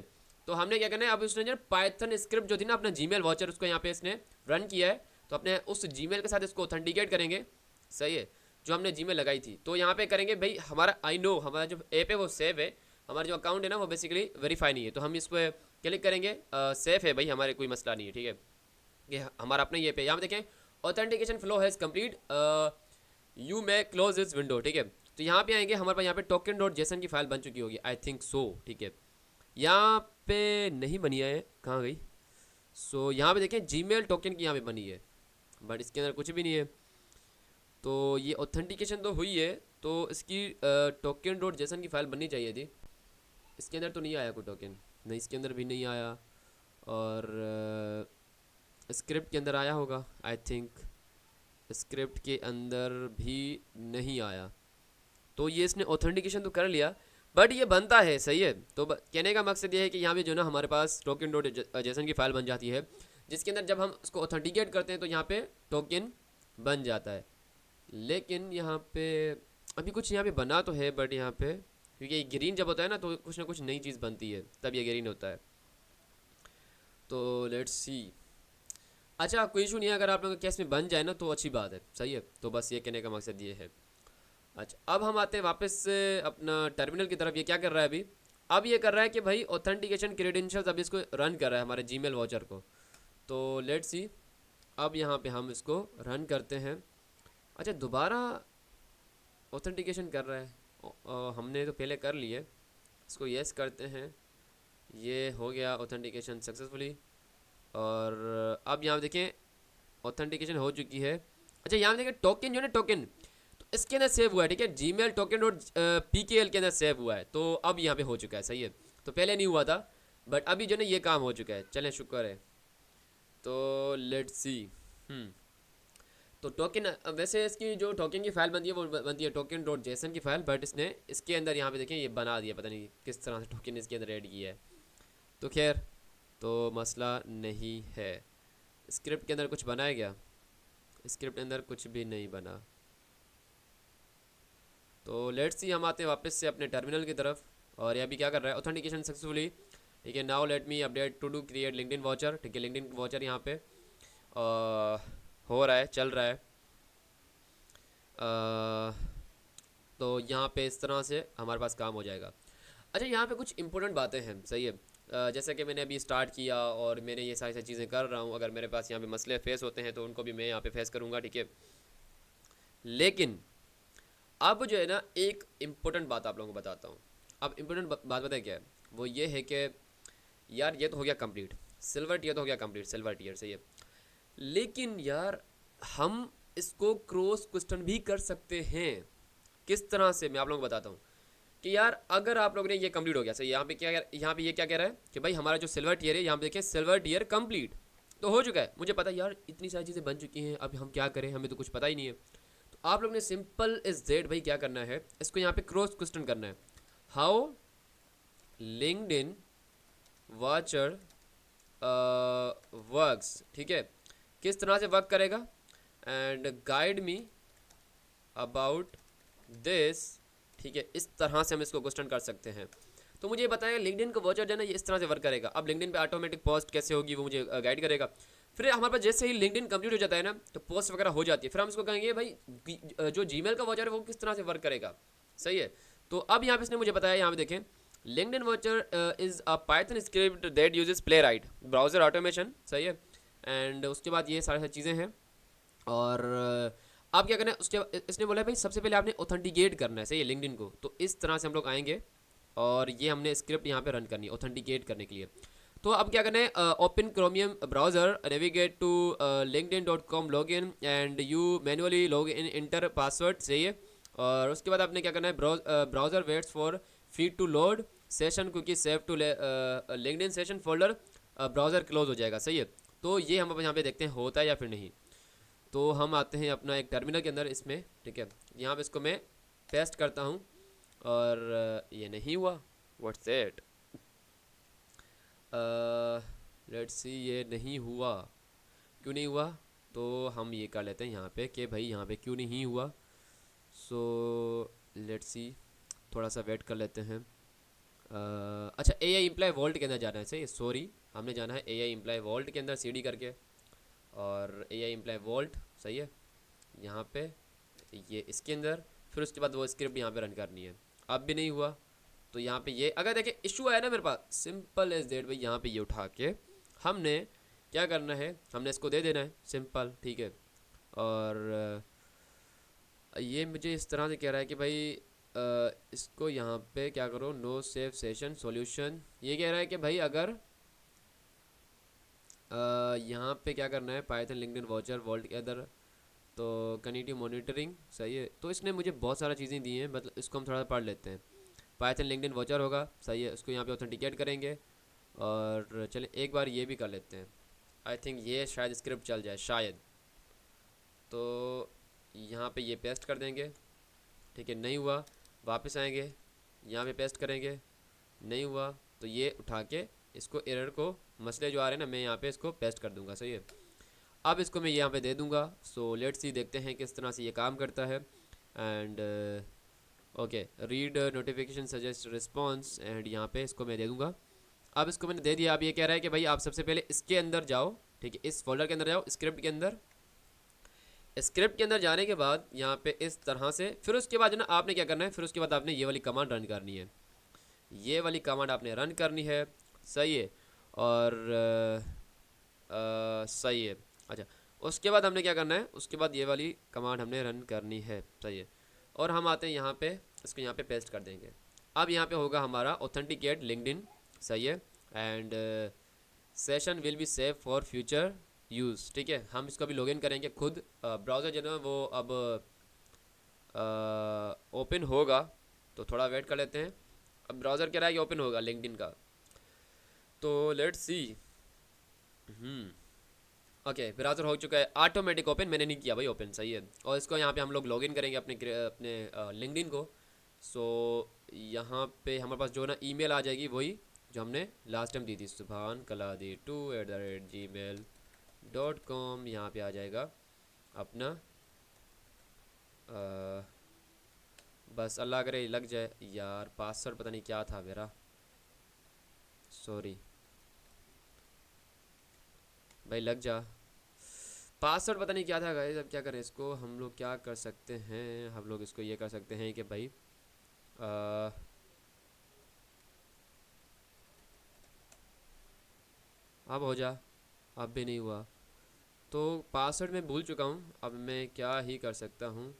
तो हमने क्या करना है, अब उसने जो पाइथन स्क्रिप्ट जो थी ना अपना जीमेल वाचर, उसको यहाँ पे इसने रन किया है, तो अपने उस जीमेल के साथ इसको ऑथेंटिकेट करेंगे, सही है, जो हमने जीमेल लगाई थी। तो यहाँ पे करेंगे भाई हमारा आई नो हमारा जो ऐप है वो सेव है, हमारा जो अकाउंट है ना वो बेसिकली वेरीफाई नहीं है, तो हम इस पर क्लिक करेंगे, सेफ है भाई, हमारे कोई मसला नहीं है, ठीक है। कि हमारा अपना ये पे यहाँ पे देखें authentication flow has complete, you may close this window, ठीक है। तो यहाँ पे आएंगे, हमारे पास यहाँ पे टोकन डॉट जेसन की फाइल बन चुकी होगी, आई थिंक सो, ठीक है। यहाँ पे नहीं बनी है, कहाँ गई? सो यहाँ पे देखें जीमेल टोकन की यहाँ पे बनी है, बट इसके अंदर कुछ भी नहीं है। तो ये ऑथेंटिकेशन तो हुई है, तो इसकी टोकन डॉट जेसन की फाइल बननी चाहिए थी। इसके अंदर तो नहीं आया कोई टोकन, नहीं इसके अंदर भी नहीं आया, और स्क्रिप्ट के अंदर आया होगा आई थिंक, स्क्रिप्ट के अंदर भी नहीं आया। तो ये इसने ऑथेंटिकेशन तो कर लिया, बट ये बनता है, सही है। तो कहने का मकसद ये है कि यहाँ पे जो ना हमारे पास टोकन डॉट जेसन की फाइल बन जाती है, जिसके अंदर जब हम उसको ऑथेंटिकेट करते हैं तो यहाँ पे टोकन बन जाता है। लेकिन यहाँ पे अभी कुछ यहाँ पे बना तो है, बट यहाँ पे क्योंकि ग्रीन जब होता है ना तो कुछ ना कुछ नई चीज़ बनती है, तब ये ग्रीन होता है। तो लेट्स सी। अच्छा कोई इशू नहीं है, अगर आप लोगों के केस में बन जाए ना तो अच्छी बात है, सही है। तो बस ये कहने का मकसद ये है। अच्छा अब हम आते हैं वापस से अपना टर्मिनल की तरफ। ये क्या कर रहा है अभी? अब ये कर रहा है कि भाई ऑथेंटिकेशन क्रेडेंशियल्स अभी इसको रन कर रहा है हमारे जीमेल वाउचर को। तो लेट्स सी, अब यहाँ पे हम इसको रन करते हैं। अच्छा दोबारा ऑथेंटिकेशन कर रहा है, हमने तो पहले कर लिए, इसको येस करते हैं। ये हो गया ऑथेंटिकेशन सक्सेसफुली, और अब यहाँ देखें ऑथेंटिकेशन हो चुकी है। अच्छा यहाँ देखें टोकन जो है ना, टोकन तो इसके अंदर सेव हुआ है, ठीक है, जीमेल टोकन डॉट PKL के अंदर सेव हुआ है। तो अब यहाँ पे हो चुका है, सही है। तो पहले नहीं हुआ था, बट अभी जो ना ये काम हो चुका है, चलें शुक्र है। तो लेट्स सी। तो टोकन वैसे इसकी जो टोकन की फाइल बनती है वो बनती है टोकन डॉट जेसन की फाइल, बट इसने इसके अंदर यहाँ पे देखें ये बना दिया, पता नहीं किस तरह से टोकन इसके अंदर ऐड किया है। तो खैर तो मसला नहीं है। स्क्रिप्ट के अंदर कुछ बनाया गया? स्क्रिप्ट के अंदर कुछ भी नहीं बना। तो लेट्स सी, हम आते हैं वापस से अपने टर्मिनल की तरफ, और ये अभी क्या कर रहा है, ऑथेंटिकेशन सक्सेसफुली, ठीक है। Now let me update to do create LinkedIn voucher, ठीक है। लिंक्डइन वाउचर यहाँ पे हो रहा है, चल रहा है। तो यहाँ पे इस तरह से हमारे पास काम हो जाएगा। अच्छा यहाँ पे कुछ इंपॉर्टेंट बातें हैं, सही है। जैसे कि मैंने अभी स्टार्ट किया और मैंने ये सारी चीज़ें कर रहा हूँ, अगर मेरे पास यहाँ पे मसले फेस होते हैं तो उनको भी मैं यहाँ पे फेस करूँगा, ठीक है। लेकिन अब जो है ना एक इम्पोर्टेंट बात आप लोगों को बताता हूँ। अब इम्पोर्टेंट बात बताए क्या है, वो ये है कि यार ये तो हो गया कंप्लीट, सिल्वर टीयर तो हो गया कंप्लीट, सिल्वर टीयर सही है। लेकिन यार हम इसको क्रॉस क्वेश्चन भी कर सकते हैं। किस तरह से, मैं आप लोगों को बताता हूँ कि यार अगर आप लोगों ने ये कंप्लीट हो गया सही, यहाँ पे क्या, यहाँ पे ये क्या कह रहा है कि भाई हमारा जो सिल्वर टीयर है, यहाँ पे देखिए सिल्वर टीयर कंप्लीट तो हो चुका है। मुझे पता है यार इतनी सारी चीज़ें बन चुकी हैं, अब हम क्या करें, हमें तो कुछ पता ही नहीं है। तो आप लोग ने सिंपल इज दैट भाई क्या करना है, इसको यहाँ पे क्रॉस क्वेश्चन करना है। हाउ लिंक्डइन वाचर वर्क्स, ठीक है, किस तरह से वर्क करेगा, and guide me about this, ठीक है। इस तरह से हम इसको क्वेश्चन कर सकते हैं। तो मुझे बताया लिंक्डइन का वाचर जो है ना ये इस तरह से वर्क करेगा। अब लिंक्डइन पे ऑटोमेटिक पोस्ट कैसे होगी वो मुझे गाइड करेगा। फिर हमारे पास जैसे ही लिंक्डइन कंप्लीट हो जाता है ना तो पोस्ट वगैरह हो जाती है, फिर हम इसको कहेंगे भाई जो जीमेल का वाचर है वो किस तरह से वर्क करेगा, सही है। तो अब यहाँ पे इसने मुझे बताया, यहाँ पे देखें LinkedIn watcher is a Python script that uses Playwright browser automation, सही है। एंड उसके बाद ये सारी चीज़ें हैं, और आप क्या करना है उसके इसने बोला है भाई सबसे पहले आपने ऑथेंटिकेट करना है, सही है, लिंक्डइन को। तो इस तरह से हम लोग आएंगे और ये हमने स्क्रिप्ट यहाँ पे रन करनी है ऑथेंटिकेट करने के लिए। तो अब क्या करना है, open Chromium browser, navigate to linkedin.com login and you manually log in enter password, सही है। और उसके बाद आपने क्या करना है, browser waits for feed to load session क्योंकि save to LinkedIn session folder, browser close हो जाएगा, सही है। तो ये हम यहाँ पे देखते हैं होता है या फिर नहीं। तो हम आते हैं अपना एक टर्मिनल के अंदर इसमें, ठीक है। यहाँ पे इसको मैं पेस्ट करता हूँ और ये नहीं हुआ, व्हाट्स दैट, लेट्स सी, ये नहीं हुआ, क्यों नहीं हुआ। तो हम ये कर लेते हैं यहाँ पे कि भाई यहाँ पे क्यों नहीं हुआ। सो लेट्स सी, थोड़ा सा वेट कर लेते हैं। अच्छा AI एम्प्लॉय वॉल्ट के अंदर जाना है, सही, सॉरी हमने जाना है AI एम्प्लॉय वॉल्ट के अंदर CD करके, और AI एम्प्लॉय वॉल्ट, सही है, यहाँ पे ये इसके अंदर, फिर उसके बाद वो स्क्रिप्ट यहाँ पे रन करनी है। अब भी नहीं हुआ, तो यहाँ पे ये अगर देखिए इशू आया ना मेरे पास, सिंपल एज डेट भाई यहाँ पे ये उठा के हमने क्या करना है, हमने इसको दे देना है, सिंपल, ठीक है। और ये मुझे इस तरह से कह रहा है कि भाई इसको यहाँ पे क्या करो, नो सेव सेशन सॉल्यूशन। ये कह रहा है कि भाई अगर यहाँ पे क्या करना है, पाइथन लिंक्डइन वॉचर वॉल्ट के अदर, तो कनेक्टिव मॉनिटरिंग, सही है। तो इसने मुझे बहुत सारा चीज़ें दी हैं, मतलब इसको हम थोड़ा सा पढ़ लेते हैं। पाइथन लिंक्डइन वॉचर होगा, सही है, उसको यहाँ पे ऑथेंटिकेट करेंगे। और चले एक बार ये भी कर लेते हैं, आई थिंक ये शायद स्क्रिप्ट चल जाए शायद। तो यहाँ पे ये पेस्ट कर देंगे, ठीक है, नहीं हुआ, वापस आएंगे, यहाँ पे पेस्ट करेंगे, नहीं हुआ, तो ये उठा के इसको एरर को, मसले जो आ रहे हैं ना, मैं यहाँ पे इसको पेस्ट कर दूंगा, सही है। अब इसको मैं यहाँ पे दे दूंगा। सो लेट्स सी, देखते हैं किस तरह से ये काम करता है। And okay, read notification suggest response, and यहाँ पे इसको मैं दे दूंगा। अब इसको मैंने दे दिया। अब ये कह रहा है कि भाई आप सबसे पहले इसके अंदर जाओ, ठीक है, इस फोल्डर के अंदर जाओ, स्क्रिप्ट के अंदर। स्क्रिप्ट के अंदर जाने के बाद यहाँ पे इस तरह से, फिर उसके बाद जो ना आपने क्या करना है, फिर उसके बाद आपने ये वाली कमांड रन करनी है, ये वाली कमांड आपने रन करनी है, सही है। और सही है। अच्छा, उसके बाद हमने क्या करना है, उसके बाद ये वाली कमांड हमने रन करनी है, सही है। और हम आते हैं यहाँ पे, इसको यहाँ पे पेस्ट कर देंगे। अब यहाँ पे होगा हमारा ऑथेंटिकेट लिंक्डइन, सही है। And session will be save for future use, ठीक है। हम इसको भी लॉगिन करेंगे खुद, ब्राउज़र जो है वो अब ओपन होगा, तो थोड़ा वेट कर लेते हैं। अब ब्राउज़र कह रहा है कि ओपन होगा लिंक्डइन का, तो लेट्स सी। ओके, ब्राउज़र हो चुका है ऑटोमेटिक ओपन, मैंने नहीं किया भाई ओपन, सही है। और इसको यहाँ पे हम लोग लॉगिन करेंगे अपने अपने लिंक्डइन को। सो यहाँ पे हमारे पास जो ना ईमेल आ जाएगी, वही जो हमने लास्ट टाइम दी थी, subhankalaadi2@gmail.com। यहाँ पे आ जाएगा अपना बस अल्लाह करे लग जाए यार, पासवर्ड पता नहीं क्या था मेरा, सॉरी भाई, लग जा। पासवर्ड पता नहीं क्या था गाइस, अब क्या करें इसको, हम लोग क्या कर सकते हैं, हम लोग इसको ये कर सकते हैं कि भाई आ, अब हो जा, अब भी नहीं हुआ, तो पासवर्ड मैं भूल चुका हूँ, अब मैं क्या ही कर सकता हूँ।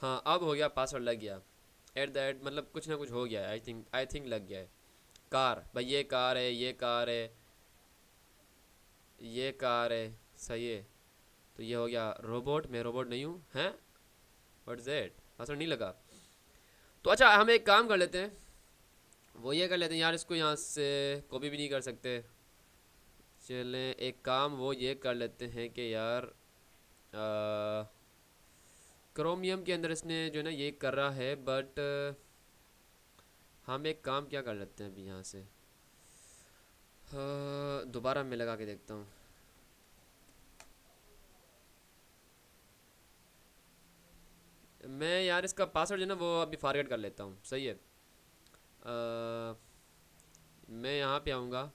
हाँ, अब हो गया, पासवर्ड लग गया। एट द एट मतलब कुछ ना कुछ हो गया है, आई थिंक लग गया है। कार भाई, ये कार है, ये कार है, ये कार है, सही है। तो ये हो गया रोबोट, मैं रोबोट नहीं हूँ, हैं, व्हाट्स दैट, पासवर्ड नहीं लगा। तो अच्छा, हम एक काम कर लेते हैं, वो ये कर लेते हैं यार, इसको यहाँ से कॉपी भी नहीं कर सकते। चलें एक काम वो ये कर लेते हैं कि यार क्रोमियम के अंदर इसने जो है ना ये कर रहा है, बट हम एक काम क्या कर लेते हैं अभी यहाँ से, दोबारा मैं लगा के देखता हूँ। मैं यार इसका पासवर्ड जो है ना वो अभी फॉरगेट कर लेता हूँ, सही है। मैं यहाँ पे आऊँगा,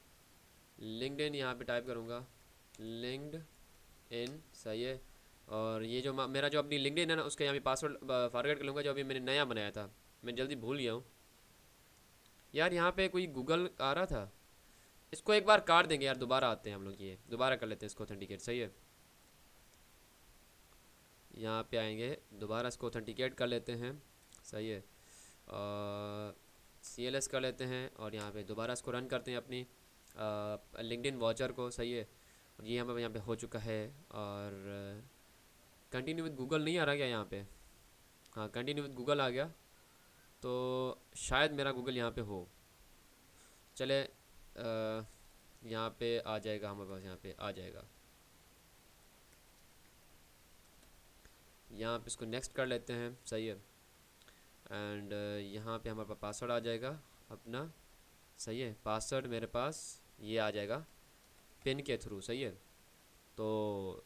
लिंक्डइन यहाँ पे टाइप करूँगा, लिंक्ड इन, सही है। और ये जो मेरा जो अपनी लिंक्डइन है ना, उसका यहाँ पे पासवर्ड फॉरगेट कर लूँगा, जो अभी मैंने नया बनाया था, मैं जल्दी भूल गया हूँ यार। यहाँ पे कोई गूगल आ रहा था, इसको एक बार काट देंगे यार, दोबारा आते हैं हम लोग, ये दोबारा कर लेते हैं इसको ऑथेंटिकेट, सही है। यहाँ पे आएंगे, दोबारा इसको ऑथेंटिकेट कर लेते हैं, सही है। CLS कर लेते हैं, और यहाँ पे दोबारा इसको रन करते हैं अपनी लिंक्डइन वॉचर को, सही है। और ये हमें यहाँ पे हो चुका है। और कंटिन्यू विद गूगल नहीं आ रहा क्या यहाँ पे, हाँ कंटिन्यू विद गूगल आ गया, तो शायद मेरा गूगल यहाँ पे हो। चले यहाँ पे आ जाएगा हमारे पास, यहाँ पे आ जाएगा, यहाँ पे इसको नेक्स्ट कर लेते हैं, सही है। एंड यहाँ पे हमारे पास पासवर्ड आ जाएगा अपना, सही है। पासवर्ड मेरे पास ये आ जाएगा पिन के थ्रू, सही है। तो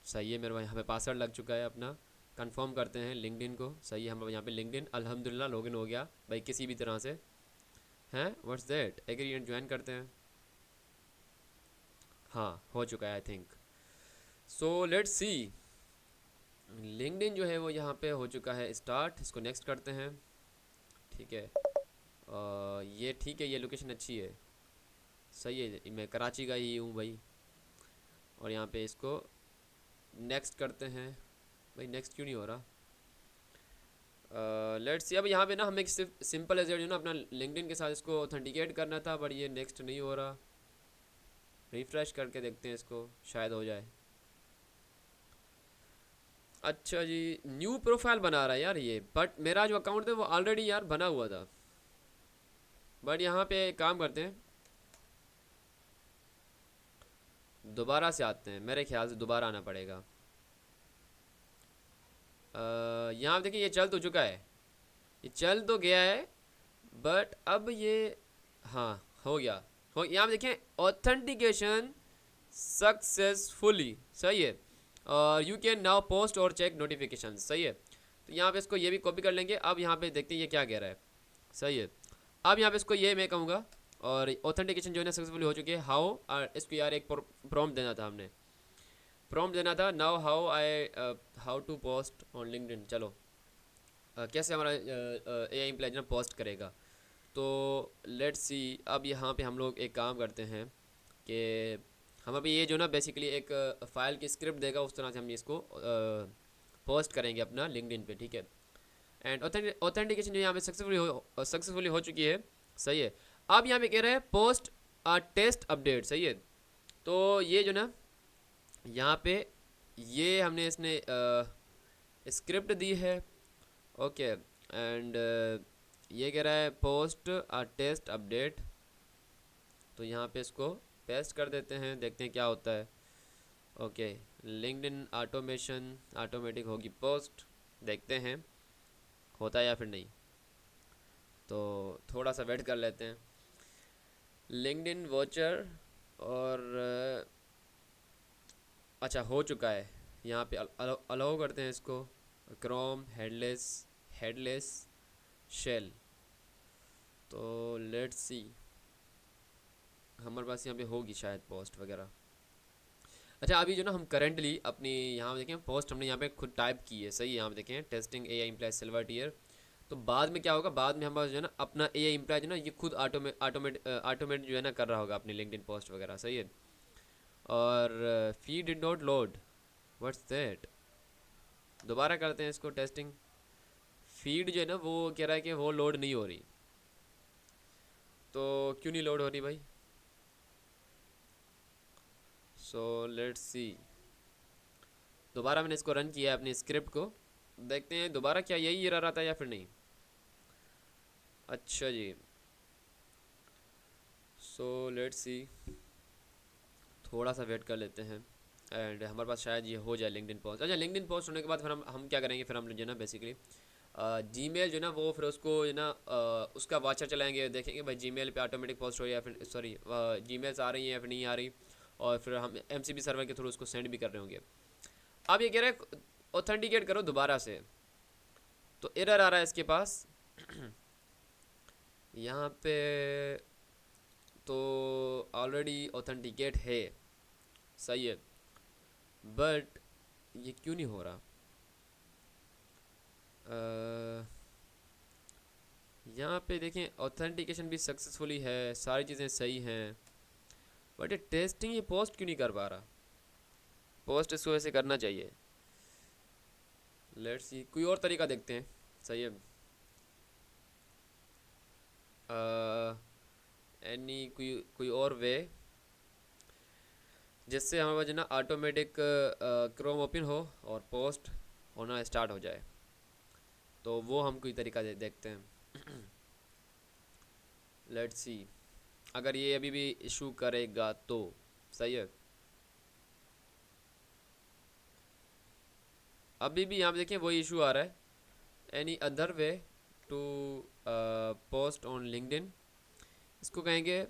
सही है, मेरे यहाँ पे पासवर्ड लग चुका है अपना। कंफर्म करते हैं लिंक्डइन को, सही है। हम यहाँ पे लिंक्डइन अल्हम्दुलिल्लाह लॉगिन हो गया भाई, किसी भी तरह से, हैं, what's that, agree and join करते हैं। हाँ हो चुका है I think. So let's see, LinkedIn जो है वो यहाँ पे हो चुका है स्टार्ट, इसको नेक्स्ट करते हैं। ठीक है, ये ठीक है, ये लोकेशन अच्छी है, सही है, मैं कराची का ही हूँ भाई। और यहाँ पे इसको नेक्स्ट करते हैं। भाई नेक्स्ट क्यों नहीं हो रहा? Let's see. अब यहाँ पे ना हमें सिर्फ सिंपल एज जो ना अपना लिंक्डइन के साथ इसको ऑथेंटिकेट करना था, बट ये नेक्स्ट नहीं हो रहा। रिफ्रेश करके देखते हैं इसको, शायद हो जाए। अच्छा जी, न्यू प्रोफाइल बना रहा है यार ये, बट मेरा जो अकाउंट था वो ऑलरेडी यार बना हुआ था। बट यहाँ पे एक काम करते हैं, दोबारा से आते हैं, मेरे ख्याल से दोबारा आना पड़ेगा। यहाँ देखिए ये चल तो चुका है, ये चल तो गया है, बट अब ये, हाँ हो गया। हो यहाँ पे देखें ऑथेंटिकेशन सक्सेसफुली, सही है। और यू कैन नाउ पोस्ट और चेक नोटिफिकेशन, सही है। तो यहाँ पे इसको ये भी कॉपी कर लेंगे। अब यहाँ पे देखते हैं ये क्या कह रहा है, सही है। अब यहाँ पे इसको ये मैं कहूँगा, और ऑथेंटिकेशन जो है ना सक्सेसफुली हो चुकी है। हाउ, इसको यार एक प्रॉम्प्ट देना था हमने, प्रॉम्प्ट देना था। Now how to post on LinkedIn. चलो कैसे हमारा एआई एम्प्लॉय ना पोस्ट करेगा। तो लेट्स सी। अब यहाँ पे हम लोग एक काम करते हैं कि हम अभी ये जो ना बेसिकली एक फ़ाइल की स्क्रिप्ट देगा, उस तरह से हम इसको पोस्ट करेंगे अपना लिंक्डइन पे, ठीक है। एंड ऑथेंटिकेशन जो यहाँ पे सक्सेसफुली हो चुकी है, सही है। अब यहाँ पे कह रहे हैं पोस्ट टेस्ट अपडेट, सही है। तो ये जो ना यहाँ पे ये हमने इसने स्क्रिप्ट दी है, ओके। एंड ये कह रहा है पोस्ट टेस्ट अपडेट। तो यहाँ पे इसको पेस्ट कर देते हैं, देखते हैं क्या होता है। ओके, लिंक्डइन ऑटोमेशन ऑटोमेटिक होगी पोस्ट, देखते हैं होता है या फिर नहीं। तो थोड़ा सा वेट कर लेते हैं। लिंक्डइन वॉचर, और अच्छा हो चुका है। यहाँ पे अलाउ करते हैं इसको, क्रोम हेडलेस शेल। तो लेट्स सी, हमारे पास यहाँ पे होगी शायद पोस्ट वगैरह। अच्छा अभी जो ना हम करंटली अपनी यहाँ देखें पोस्ट हमने यहाँ पे खुद टाइप की है, सही है। यहाँ पे देखें testing AI employ silver tier. तो बाद में क्या होगा, बाद में हमारा जो है ना अपना एआई एम्प्लॉय जो ना ये खुद ऑटोमेट जो है ना कर रहा होगा अपनी लिंक्डइन पोस्ट वगैरह, सही है। और feed did not load, what's that. दोबारा करते हैं इसको टेस्टिंग। फीड जो है ना वो कह रहा है कि वो लोड नहीं हो रही। तो क्यों नहीं लोड हो रही भाई? सो लेट्स सी। दोबारा मैंने इसको रन किया है अपनी स्क्रिप्ट को, देखते हैं दोबारा क्या यही एरर आता है या फिर नहीं। अच्छा जी, सो लेट्स सी, थोड़ा सा वेट कर लेते हैं। एंड हमारे पास शायद ये हो जाए लिंक्डइन पोस्ट। अच्छा लिंक्डइन पोस्ट होने के बाद फिर हम क्या करेंगे, फिर हम जो है ना बेसिकली जीमेल जो है ना वो फिर उसको जो है ना उसका वाचर चलाएंगे, देखेंगे भाई जीमेल पे ऑटोमेटिक पोस्ट हो या फिर सॉरी जीमेल्स आ रही हैं या फिर नहीं आ रही। और फिर हम एमसीबी सर्वर के थ्रू उसको सेंड भी कर रहे होंगे। अब ये कह रहे हैं ऑथेंटिकेट करो दोबारा से, तो एरर आ रहा है इसके पास यहाँ पे। तो ऑलरेडी ऑथेंटिकेट है, सही है, बट ये क्यों नहीं हो रहा? यहाँ पे देखें ऑथेंटिकेशन भी सक्सेसफुली है, सारी चीज़ें सही हैं, बट ये टेस्टिंग ये पोस्ट क्यों नहीं कर पा रहा? पोस्ट इसको ऐसे करना चाहिए। लेट्स सी, कोई और तरीका देखते हैं, सही है। एनी कोई और वे जिससे हमारे पास जो ना ऑटोमेटिक क्रोम ओपन हो और पोस्ट होना स्टार्ट हो जाए। तो वो हम कोई तरीका देखते हैं। लेट्स सी, अगर ये अभी भी इशू करेगा तो सही है। अभी भी यहाँ पे देखें वही इशू आ रहा है। Any other way to post on LinkedIn, इसको कहेंगे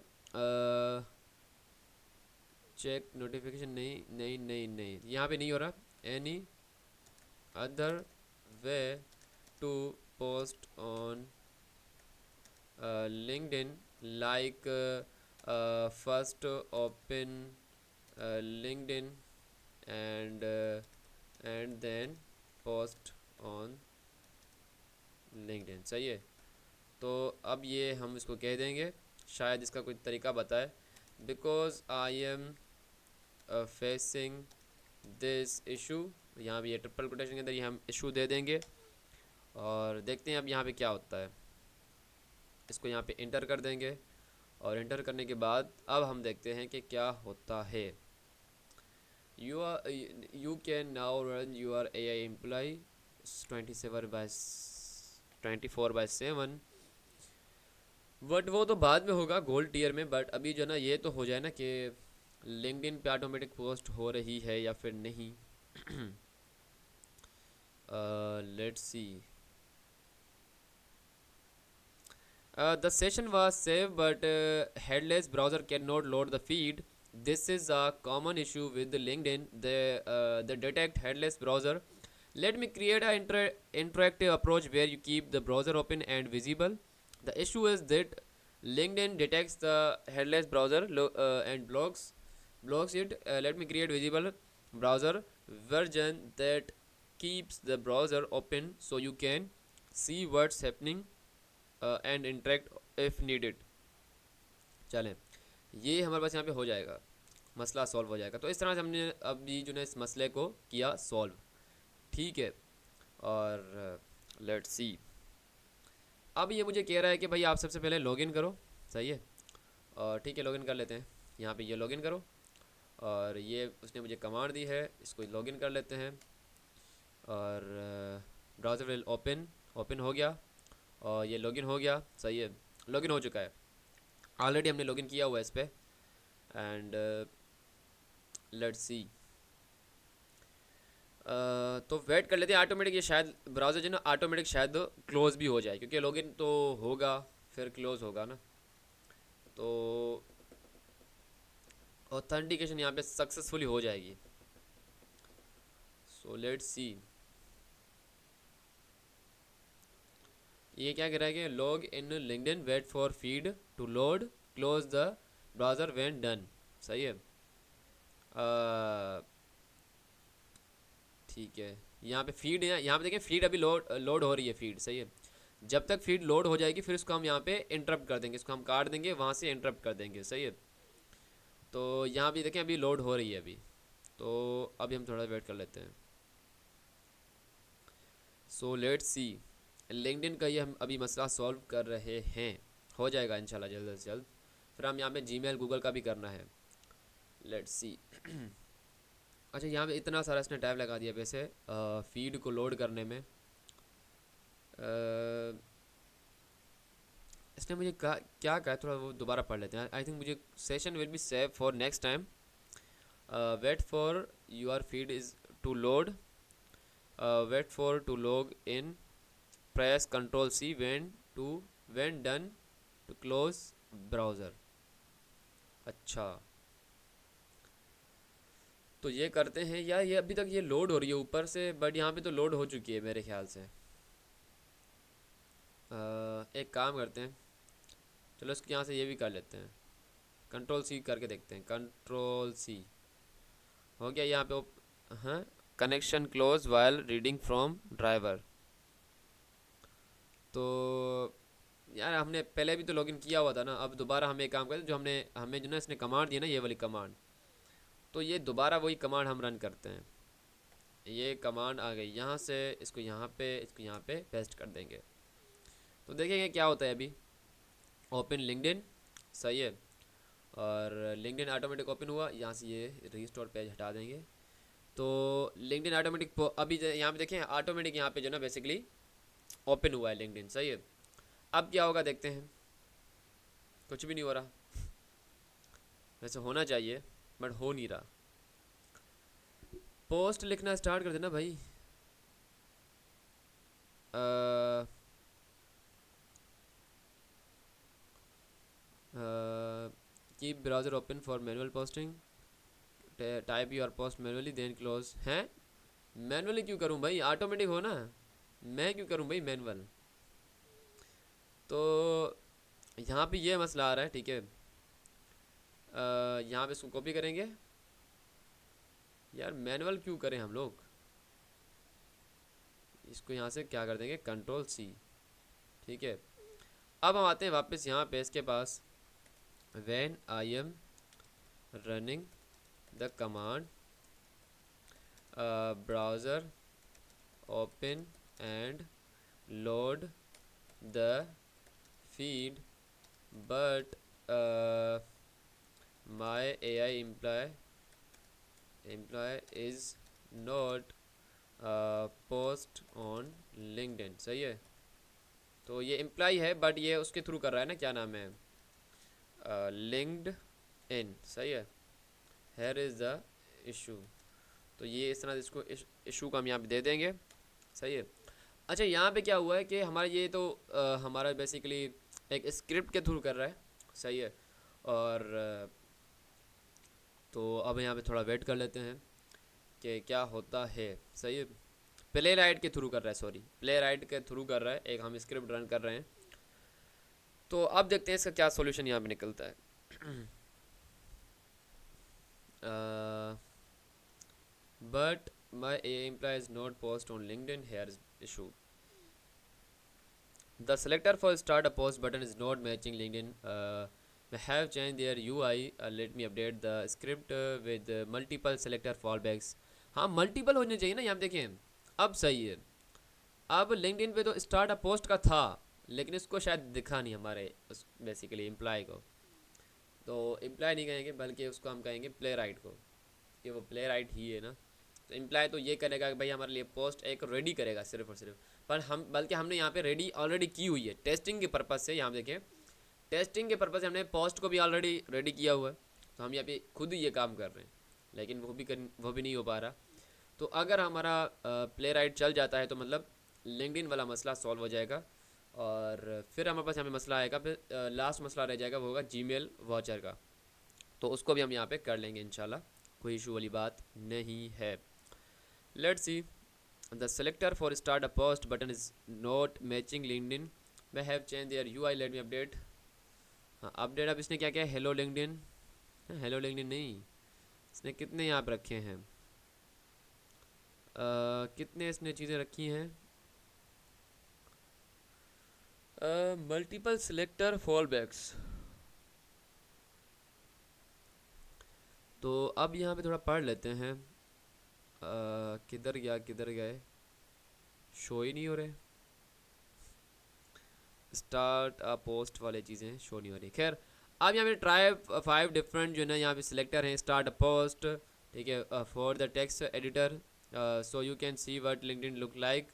चेक नोटिफिकेशन। नहीं नहीं नहीं नहीं, यहाँ पे नहीं हो रहा। Any other way to post on LinkedIn like first open LinkedIn and then post on LinkedIn, सही है। तो अब ये हम इसको कह देंगे, शायद इसका कोई तरीका बताए, because I am facing this issue. यहाँ भी ये ट्रिपल कोटेशन के अंदर ये हम इशू दे देंगे और देखते हैं अब यहाँ पे क्या होता है। इसको यहाँ पे इंटर कर देंगे और इंटर करने के बाद अब हम देखते हैं कि क्या होता है। You can now run your AI employ 24/7। But वो तो बाद में होगा गोल्ड टीयर में, बट अभी जो ना ये तो हो जाए ना कि लिंक्डइन पे ऑटोमेटिक पोस्ट हो रही है या फिर नहीं। Let's see. The session was saved, but headless browser cannot load the feed. This is a common issue with the LinkedIn. The detect headless browser. Let me create an interactive approach where you keep the browser open and visible. The issue is that LinkedIn detects the headless browser and blocks it. Let me create visible browser version that keeps the browser open so you can see what's happening and interact if needed. चलें, ये हमारे पास यहाँ पे हो जाएगा, मसला solve हो जाएगा। तो इस तरह से हमने अभी जो है इस मसले को किया सॉल्व, ठीक है। और लेट्स सी, अब ये मुझे कह रहा है कि भाई आप सबसे पहले लॉगिन करो, सही है। और ठीक है, लॉगिन कर लेते हैं। यहाँ पे ये लॉगिन करो और ये उसने मुझे कमांड दी है, इसको लॉगिन कर लेते हैं। और ब्राउज़र विल ओपन हो गया और ये लॉगिन हो गया, सही है, लॉगिन हो चुका है। ऑलरेडी हमने लॉगिन किया हुआ है इस पर। एंड लेट्स सी, तो वेट कर लेते हैं। ऑटोमेटिक ये शायद ब्राउज़र जो है ना ऑटोमेटिक शायद क्लोज़ भी हो जाए, क्योंकि लॉगिन तो होगा फिर क्लोज़ होगा ना। तो ऑथेंटिकेशन यहाँ पे सक्सेसफुली हो जाएगी। सो लेट्स सी, ये क्या कह रहा है कि log in LinkedIn, wait for feed to load, close the browser when done, सही है। ठीक है, यहाँ पे फीड है, यहाँ पे देखें फीड अभी लोड हो रही है फीड, सही है। जब तक फीड लोड हो जाएगी फिर इसको हम यहाँ पे इंटरप्ट कर देंगे, इसको हम काट देंगे, वहाँ से इंटरप्ट कर देंगे, सही है। तो यहाँ भी देखें अभी लोड हो रही है अभी, तो अभी हम थोड़ा वेट कर लेते हैं। सो लेट्स सी, लिंक्डइन का ये हम अभी मसला सॉल्व कर रहे हैं, हो जाएगा इंशाल्लाह जल्द से जल्द। फिर हम यहाँ पे जीमेल गूगल का भी करना है, लेट्स सी। अच्छा, यहाँ पे इतना सारा इसने टाइम लगा दिया वैसे फीड को लोड करने में। इसने मुझे क्या कहा, थोड़ा वो दोबारा पढ़ लेते हैं। आई थिंक मुझे session will be save for next time. Wait for your feed is to load, wait for to log in, press control C when done to close browser। अच्छा, तो ये करते हैं यार, ये अभी तक ये लोड हो रही है ऊपर से, बट यहाँ पे तो लोड हो चुकी है मेरे ख्याल से। एक काम करते हैं, चलो इसको यहाँ से ये भी कर लेते हैं, कंट्रोल C करके देखते हैं। कंट्रोल C हो गया यहाँ पे। हाँ, connection close while reading from driver. तो यार हमने पहले भी तो लॉगिन किया हुआ था ना, अब दोबारा हम एक काम करते हैं, जो हमें जो ना इसने कमांड दी ना, ये वाली कमांड, तो ये दोबारा वही कमांड हम रन करते हैं। ये कमांड आ गई यहाँ से, इसको यहाँ पे पेस्ट कर देंगे। तो देखेंगे क्या होता है अभी। ओपन लिंक्डइन, सही है, और लिंक्डइन ऑटोमेटिक ओपन हुआ। यहाँ से ये रिस्टोर पेज हटा देंगे, तो लिंक्डइन ऑटोमेटिक अभी यहाँ पे देखें ऑटोमेटिक यहाँ पे जो ना बेसिकली ओपन हुआ है लिंक्डइन, सही है। अब क्या होगा देखते हैं। कुछ भी नहीं हो रहा, वैसे होना चाहिए बट हो नहीं रहा। पोस्ट लिखना स्टार्ट कर देना भाई। Keep browser open for manual posting, type your post manually then close. हैं, मैनुअली क्यों करूं भाई, ऑटोमेटिक हो ना, मैं क्यों करूं भाई मैनुअल। तो यहाँ पे ये मसला आ रहा है, ठीक है। यहाँ पे इसको कॉपी करेंगे। यार मैनुअल क्यों करें हम लोग, इसको यहाँ से क्या कर देंगे, कंट्रोल सी, ठीक है। अब हम आते हैं वापस यहाँ पे इसके पास, when I am running the command browser open and load the feed but my AI employee is not post on LinkedIn, सही है। तो ये एम्प्लॉय है बट ये उसके थ्रू कर रहा है ना, क्या नाम है, लिंक्ड इन, सही है। हेयर इज़ द इशू, तो ये इस तरह इसको इशू का हम यहाँ पे दे देंगे, सही है। अच्छा यहाँ पे क्या हुआ है कि हमारा ये तो हमारा बेसिकली एक स्क्रिप्ट के थ्रू कर रहा है, सही है। और तो अब यहाँ पे थोड़ा वेट कर लेते हैं कि क्या होता है, सही है। प्ले राइट के थ्रू कर रहा है, सॉरी प्ले राइट के थ्रू कर रहा है, एक हम स्क्रिप्ट रन कर रहे हैं। तो अब देखते हैं इसका क्या सॉल्यूशन यहाँ पे निकलता है। But my employ is not post on LinkedIn, here is issue. The selector for start a post button is not matching LinkedIn. They have changed their UI. Let me update the script with multiple selector fallbacks. हाँ multiple होने चाहिए ना, यहाँ देखें अब सही है। अब LinkedIn पे तो स्टार्ट अ पोस्ट का था लेकिन इसको शायद दिखा नहीं हमारे बेसिकली एम्प्लॉय को, तो एम्प्लॉय नहीं कहेंगे बल्कि उसको हम कहेंगे प्ले राइट को, कि वो प्ले राइट ही है ना। तो एम्प्लॉय तो ये करेगा कि भाई हमारे लिए पोस्ट एक रेडी करेगा सिर्फ और सिर्फ, पर हम बल्कि हमने यहाँ पे रेडी ऑलरेडी की हुई है टेस्टिंग के पर्पज़ से। यहाँ देखें टेस्टिंग के पर्पज़ से हमने पोस्ट को भी ऑलरेडी रेडी किया हुआ है, तो हम यहाँ पे खुद ही ये काम कर रहे हैं, लेकिन वो भी नहीं हो पा रहा। तो अगर हमारा प्ले राइट चल जाता है तो मतलब लिंक्डइन वाला मसला सॉल्व हो जाएगा, और फिर हमारे पास यहाँ पे मसला आएगा, फिर लास्ट मसला रह जाएगा, वो होगा जीमेल वाउचर का। तो उसको भी हम यहाँ पे कर लेंगे इंशाल्लाह, कोई इशू वाली बात नहीं है। Let's see, the selector for start a post button is not matching LinkedIn. They have changed their UI. Let me update. हाँ अपडेट। अब इसने क्या किया, हेलो लिंक्डइन, हेलो लिंक्डइन नहीं, इसने कितने यहाँ पे रखे हैं, कितने इसने चीज़ें रखी हैं, मल्टीपल सिलेक्टर फॉल बैक्स। तो अब यहाँ पे थोड़ा पढ़ लेते हैं, किधर गए, शो ही नहीं हो रहे, स्टार्ट अ पोस्ट वाले चीज़ें शो नहीं हो रही। खैर अब यहाँ पे ट्राई 5 डिफरेंट जो है ना यहाँ पे सिलेक्टर हैं, स्टार्ट अ पोस्ट, ठीक है, for the text editor, so you can see what LinkedIn look like,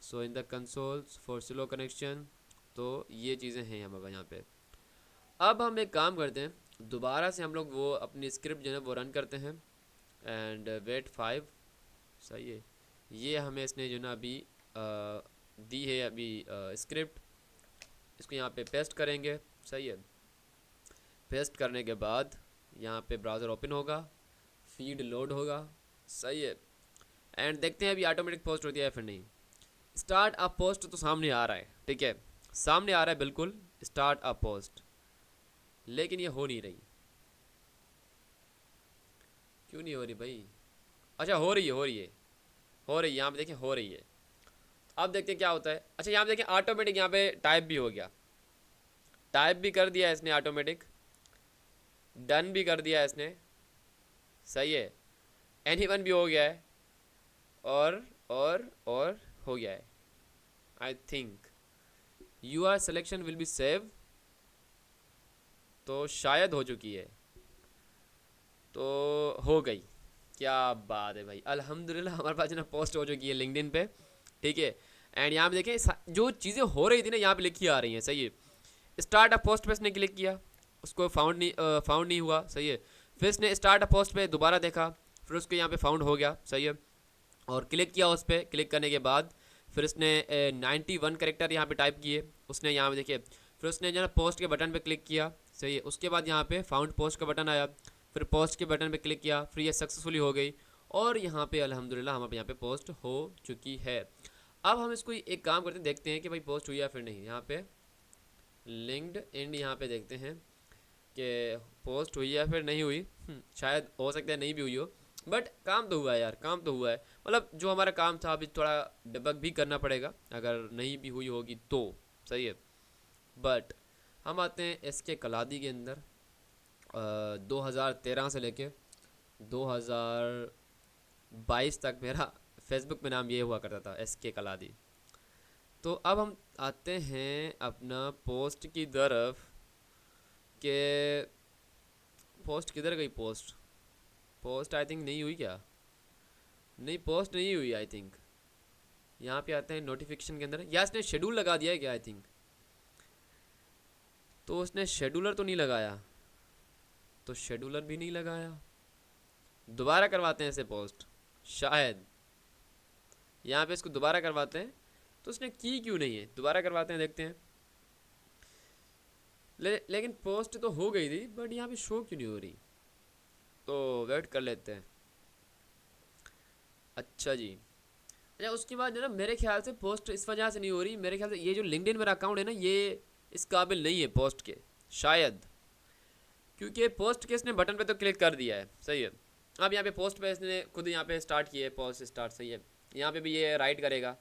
so in the consoles for slow connection. तो ये चीज़ें हैं यहाँ पे। अब हम एक काम करते हैं, दोबारा से हम लोग वो अपनी स्क्रिप्ट जो है वो रन करते हैं, एंड वेट 5, सही है। ये हमें इसने जो ना अभी दी है अभी स्क्रिप्ट, इसको यहाँ पे पेस्ट करेंगे, सही है। पेस्ट करने के बाद यहाँ पे ब्राउज़र ओपन होगा, फीड लोड होगा, सही है, एंड देखते हैं अभी ऑटोमेटिक पोस्ट होती है फिर नहीं। स्टार्ट अ पोस्ट तो सामने आ रहा है, ठीक है, सामने आ रहा है बिल्कुल स्टार्ट अ पोस्ट, लेकिन ये हो नहीं रही, क्यों नहीं हो रही भाई। अच्छा हो रही है यहाँ पे देखें हो रही है। अब देखते हैं क्या होता है। अच्छा यहाँ पे देखें ऑटोमेटिक यहाँ पे टाइप भी हो गया, टाइप भी कर दिया इसने ऑटोमेटिक, डन भी कर दिया इसने, सही है, एनीवन भी हो गया है, और हो गया है। I think your selection will be save, तो शायद हो चुकी है, तो हो गई, क्या बात है भाई, अल्हम्दुलिल्लाह हमारे पास ना पोस्ट हो चुकी है लिंक्डइन पे, ठीक है। एंड यहाँ पे देखें जो चीज़ें हो रही थी ना यहाँ पे लिखी आ रही हैं, सही है। स्टार्ट अ पोस्ट पे इसने क्लिक किया, उसको फाउंड नहीं हुआ, सही है। फिर इसने स्टार्ट अ पोस्ट पे दोबारा देखा, फिर उसको यहाँ पे फाउंड हो गया, सही है, और क्लिक किया उस पर। क्लिक करने के बाद फिर इसने 91 कैरेक्टर यहाँ पे टाइप किए उसने, यहाँ पे देखिए। फिर उसने जो है पोस्ट के बटन पे क्लिक किया, सही है। उसके बाद यहाँ पे फाउंड पोस्ट का बटन आया, फिर पोस्ट के बटन पे क्लिक किया, फिर ये सक्सेसफुली हो गई, और यहाँ पे अल्हम्दुलिल्लाह हमारे यहाँ पे पोस्ट हो चुकी है। अब हम इसको एक काम करते हैं, देखते हैं कि भाई पोस्ट हुई या फिर नहीं। यहाँ पे लिंक्डइन यहाँ पे देखते हैं कि पोस्ट हुई या फिर नहीं हुई, शायद हो सकता है नहीं भी हुई हो। बट काम तो हुआ है यार, काम तो हुआ है। मतलब जो हमारा काम था अभी थोड़ा डिबग भी करना पड़ेगा अगर नहीं भी हुई होगी तो। सही है। बट हम आते हैं इसके कलादी के अंदर। 2013 से लेके 2022 तक मेरा फेसबुक में नाम ये हुआ करता था, SK कलादी। तो अब हम आते हैं अपना पोस्ट की तरफ के। पोस्ट किधर गई? पोस्ट पोस्ट आई थिंक नहीं हुई क्या? नहीं, पोस्ट नहीं हुई आई थिंक। यहाँ पे आते हैं नोटिफिकेशन के अंदर, या इसने शेड्यूल लगा दिया है क्या आई थिंक। तो उसने शेड्यूलर तो नहीं लगाया, तो शेड्यूलर भी नहीं लगाया। दोबारा करवाते हैं इसे पोस्ट, शायद यहाँ पे इसको दोबारा करवाते हैं। तो उसने की क्यों नहीं है, दोबारा करवाते हैं, देखते हैं। लेकिन पोस्ट तो हो गई थी बट यहाँ पे शो क्यों नहीं हो रही, तो वेट कर लेते हैं। अच्छा जी। अच्छा, उसके बाद है ना, मेरे ख्याल से पोस्ट इस वजह से नहीं हो रही, मेरे ख्याल से ये जो लिंक्डइन मेरा अकाउंट है ना, ये इस काबिल नहीं है पोस्ट के, शायद। क्योंकि पोस्ट के इसने बटन पे तो क्लिक कर दिया है, सही है। अब यहाँ पे पोस्ट पे इसने खुद यहाँ पे स्टार्ट किया है, पोस्ट स्टार्ट, सही है। यहाँ पे भी ये राइट करेगा,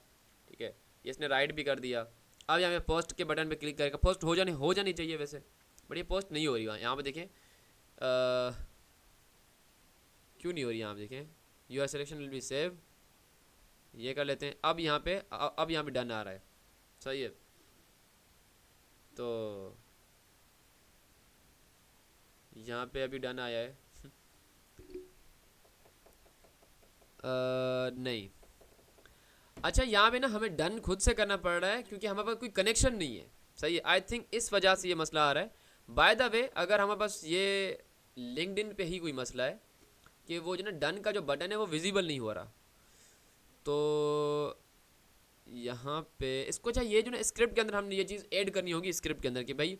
ठीक है, ये इसने राइट भी कर दिया। अब यहाँ पे पोस्ट के बटन पे क्लिक करेगा, पोस्ट हो जानी चाहिए वैसे, बट ये पोस्ट नहीं हो रही। यहाँ पे देखें, क्यों नहीं हो रही, यहाँ पे देखें, your selection will be save, ये कर लेते हैं। अब यहाँ पे अब यहाँ पे डन आ रहा है, सही है। तो यहाँ पे अभी डन आया है। नहीं। अच्छा, यहाँ पे ना हमें डन खुद से करना पड़ रहा है क्योंकि हमारे पास कोई कनेक्शन नहीं है, सही है। आई थिंक इस वजह से ये मसला आ रहा है। बाय द वे, अगर हमारे पास ये लिंक्डइन पे ही कोई मसला है कि वो जो ना डन का जो बटन है वो विजिबल नहीं हो रहा, तो यहाँ पे इसको चाहिए, ये जो ना स्क्रिप्ट के अंदर हमने ये चीज़ ऐड करनी होगी स्क्रिप्ट के अंदर कि भाई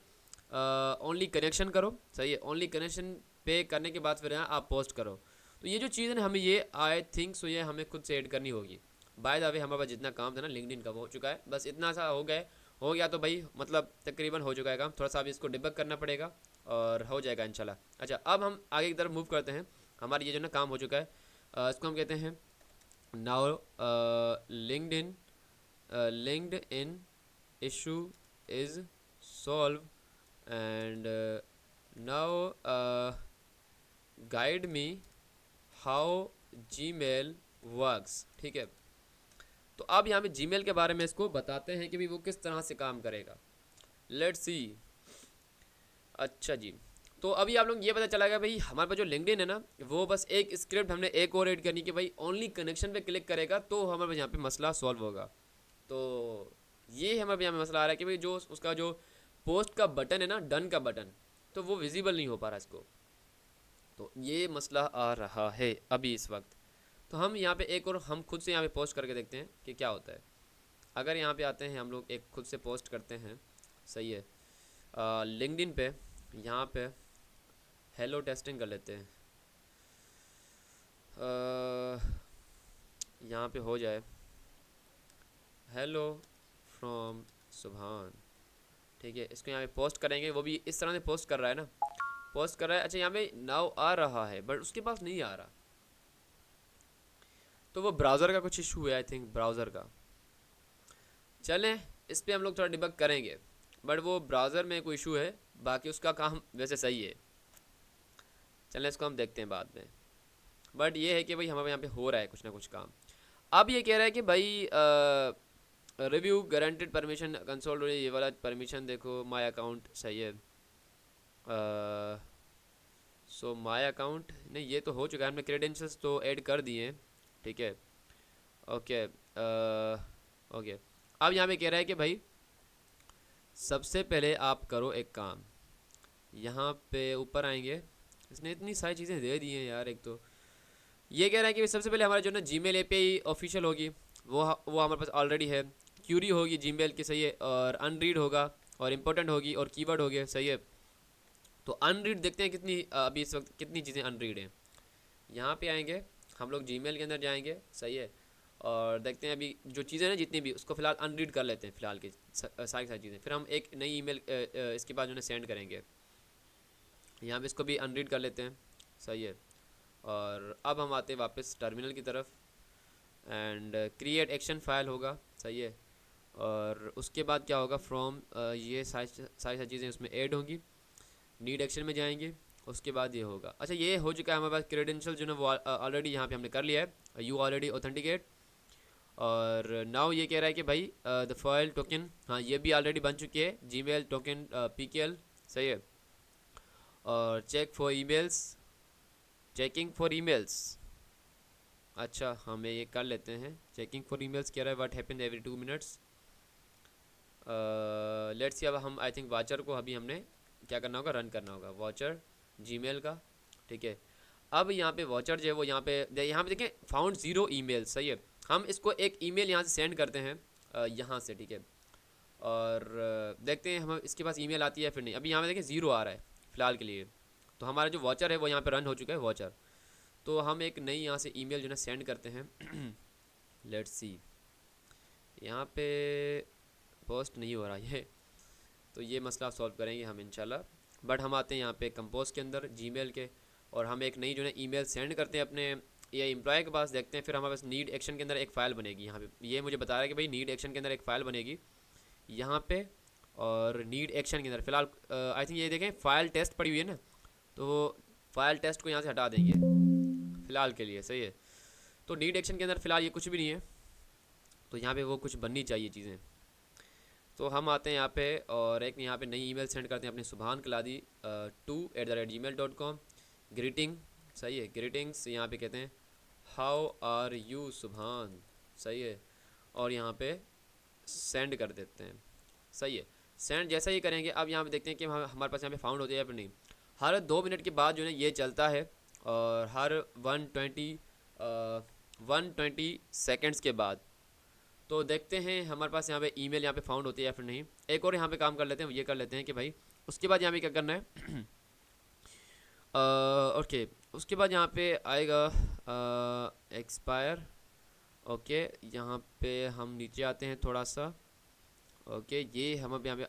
ओनली कनेक्शन करो, सही है। ओनली कनेक्शन पे करने के बाद फिर यहाँ आप पोस्ट करो। तो ये जो चीज़ है ना, हमें ये आई थिंक सो ये हमें खुद से ऐड करनी होगी। बाय द वे, हमारे पास जितना काम था ना लिंक्डइन का वो हो चुका है, बस इतना सा हो गया तो भाई मतलब तकरीबन हो चुका है काम। थोड़ा सा अभी इसको डिबग करना पड़ेगा और हो जाएगा इंशाल्लाह। अच्छा, अब हम आगे की तरफ मूव करते हैं। हमारा ये जो ना काम हो चुका है, इसको हम कहते हैं now LinkedIn LinkedIn issue is solved, and now guide me how Gmail works, ठीक है। तो अब यहाँ पे Gmail के बारे में इसको बताते हैं कि भाई वो किस तरह से काम करेगा। Let's see. अच्छा जी, तो अभी आप लोग ये पता चला गया भाई हमारे पास जो लिंक्डइन है ना, वो बस एक स्क्रिप्ट हमने एक और ऐड करनी कि भाई ओनली कनेक्शन पे क्लिक करेगा तो हमारे पास यहाँ पे मसला सॉल्व होगा। तो ये हमारे यहाँ पे मसला आ रहा है कि भाई जो उसका जो पोस्ट का बटन है ना, डन का बटन, तो वो विजिबल नहीं हो पा रहा इसको। तो ये मसला आ रहा है अभी इस वक्त। तो हम यहाँ पे एक और हम खुद से यहाँ पे पोस्ट करके देखते हैं कि क्या होता है। अगर यहाँ पे आते हैं हम लोग, एक खुद से पोस्ट करते हैं, सही है, लिंक्डइन पे। यहाँ पे हेलो टेस्टिंग कर लेते हैं, यहाँ पे हो जाए हेलो फ्रॉम सुभान, ठीक है। इसको यहाँ पे पोस्ट करेंगे, वो भी इस तरह से पोस्ट कर रहा है ना, पोस्ट कर रहा है। अच्छा, यहाँ पे नाउ आ रहा है बट उसके पास नहीं आ रहा, तो वो ब्राउज़र का कुछ इशू है आई थिंक, ब्राउज़र का। चलें, इस पर हम लोग थोड़ा डिबग करेंगे, बट वो ब्राउज़र में कोई इशू है, बाकी उसका काम वैसे सही है। चलें, इसको हम देखते हैं बाद में। बट ये है कि भाई हमारे यहाँ पे हो रहा है कुछ ना कुछ काम। अब ये कह रहा है कि भाई रिव्यू गारंटेड परमिशन कंसोल, ये वाला परमिशन देखो, माय अकाउंट, सही है। सो माय अकाउंट नहीं, ये तो हो चुका है, हमने क्रेडेंशियल्स तो ऐड कर दिए हैं, ठीक है। Okay, okay. अब यहाँ पे कह रहा है कि भाई सबसे पहले आप करो एक काम, यहाँ पे ऊपर आएंगे। इसने इतनी सारी चीज़ें दे दी हैं यार। एक तो ये कह रहा है कि सबसे पहले हमारा जो ना जीमेल एपीआई ऑफिशियल होगी, वो हमारे पास ऑलरेडी है। क्यूरी होगी जीमेल की, सही है, और अनरीड होगा, और इम्पोर्टेंट होगी, और कीवर्ड हो गया, सही है। तो अनरीड देखते हैं कितनी अभी इस वक्त कितनी चीज़ें अनरीड हैं। यहाँ पे आएंगे हम लोग, जीमेल के अंदर जाएंगे, सही है, और देखते हैं अभी जो चीज़ें हैं जितनी भी, उसको फ़िलहाल अनरीड कर लेते हैं फ़िलहाल की सारी चीज़ें। फिर हम एक नई ईमेल इसके बाद जो है सेंड करेंगे। यहाँ पे इसको भी अनरीड कर लेते हैं, सही है, और अब हम आते हैं वापस टर्मिनल की तरफ एंड क्रिएट एक्शन फाइल होगा, सही है। और उसके बाद क्या होगा, फ्रॉम ये सारी चीज़ें उसमें ऐड होंगी, नीड एक्शन में जाएंगे, उसके बाद ये होगा। अच्छा ये हो चुका है हमारे पास क्रेडेंशियल जो है वो ऑलरेडी यहाँ पे हमने कर लिया है, यू ऑलरेडी ऑथेंटिकेट। और नाउ ये कह रहा है कि भाई द फाइल टोकन, हाँ ये भी ऑलरेडी बन चुकी है, जीमेल टोकन PKL, सही है। और check for emails, checking for emails, अच्छा हमें ये कर लेते हैं। चेकिंग फॉर ईमेल्स कह रहा है what happen every 2 minutes. Let's see, अब हम आई थिंक वाचर को अभी हमने क्या करना होगा, रन करना होगा वाचर जीमेल का, ठीक है। अब यहाँ पे वाचर जो है वो यहाँ पे देखें फाउंड 0 ईमेल, सही है। हम इसको एक ईमेल यहाँ से सेंड करते हैं यहाँ से, ठीक है। और देखते हैं हम इसके पास ईमेल आती है फिर नहीं। अभी यहाँ पे देखें 0 आ रहा है फ़िलहाल के लिए, तो हमारा जो वाचर है वो यहाँ पे रन हो चुका है वाचर। तो हम एक नई यहाँ से ईमेल जो है सेंड करते हैं लेट्स सी, यहाँ पे पोस्ट नहीं हो रहा है, तो ये मसला सॉल्व करेंगे हम इंशाल्लाह। बट हम आते हैं यहाँ पे कंपोज के अंदर जीमेल के, और हम एक नई जो है ईमेल सेंड करते हैं अपने ये एम्प्लॉय के पास। देखते हैं फिर हमारे पास नीड एक्शन के अंदर एक फ़ाइल बनेगी। यहाँ पे ये मुझे बता रहा है कि भाई नीड एक्शन के अंदर एक फ़ाइल बनेगी यहाँ पे, और नीड एक्शन के अंदर फ़िलहाल आई थिंक ये देखें फ़ाइल टेस्ट पड़ी हुई है ना, तो फ़ाइल टेस्ट को यहाँ से हटा देंगे फ़िलहाल के लिए, सही है। तो नीड एक्शन के अंदर फ़िलहाल ये कुछ भी नहीं है, तो यहाँ पे वो कुछ बननी चाहिए चीज़ें। तो हम आते हैं यहाँ पे और एक यहाँ पे नई ईमेल सेंड करते हैं अपने सुभान कलादी 2@gmail.com। ग्रीटिंग, सही है, ग्रीटिंग्स यहाँ पे कहते हैं हाउ आर यू सुभान, सही है। और यहाँ पे सेंड कर देते हैं, सही है। सेंड जैसा ही करेंगे, अब यहाँ पे देखते हैं कि हमारे पास यहाँ पे फाउंड होती है या फिर नहीं। हर 2 मिनट के बाद जो है ये चलता है, और हर 120 सेकेंड्स के बाद। तो देखते हैं हमारे पास यहाँ पे ईमेल यहाँ पे फाउंड होती है या फिर नहीं। एक और यहाँ पे काम कर लेते हैं, ये कर लेते हैं कि भाई उसके बाद यहाँ पे क्या करना है ओके, उसके बाद यहाँ पे आएगा एक्सपायर। ओके, यहाँ पे हम नीचे आते हैं थोड़ा सा। ओके, ये हम अब यहाँ पे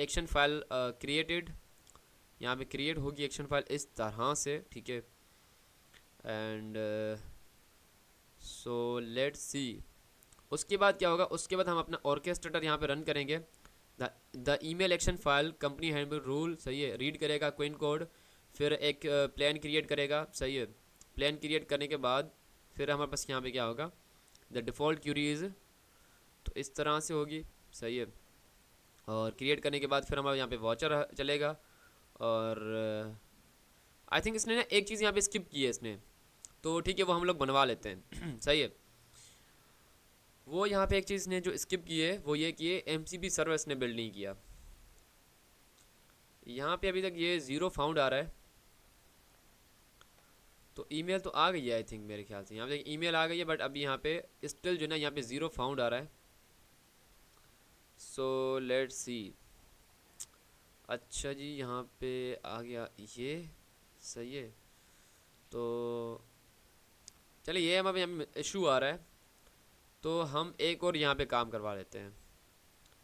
एक्शन फाइल क्रिएटेड, यहाँ पे क्रिएट होगी एक्शन फाइल इस तरह से, ठीक है। एंड सो लेट्स सी उसके बाद क्या होगा। उसके बाद हम अपना ऑर्केस्ट्रेटर यहाँ पे रन करेंगे। The email action file company handbook rule, सही है, रीड करेगा क्विन कोड, फिर एक प्लान क्रिएट करेगा, सही है। प्लान क्रिएट करने के बाद फिर हमारे पास यहाँ पे क्या होगा, द डिफ़ॉल्ट क्यूरीज, तो इस तरह से होगी, सही है। और क्रिएट करने के बाद फिर हमारे यहाँ पे वॉचर चलेगा। और आई थिंक इसने ना एक चीज़ यहाँ पे स्किप की है इसने, तो ठीक है वो हम लोग बनवा लेते हैं सही है। वो यहाँ पे एक चीज़ ने जो स्किप की है वो ये कि MCP सर्वर इसने बिल्ड नहीं किया। यहाँ पे अभी तक ये 0 फाउंड आ रहा है, तो ईमेल तो आ गई है आई थिंक मेरे ख्याल से। यहाँ पे ईमेल आ गई है, बट अभी यहाँ पे स्टिल जो है ना यहाँ पे 0 फाउंड आ रहा है। सो लेट्स सी, अच्छा जी यहाँ पे आ गया ये, सही है। तो चलिए ये हम अभी इशू आ रहा है, तो हम एक और यहाँ पे काम करवा लेते हैं।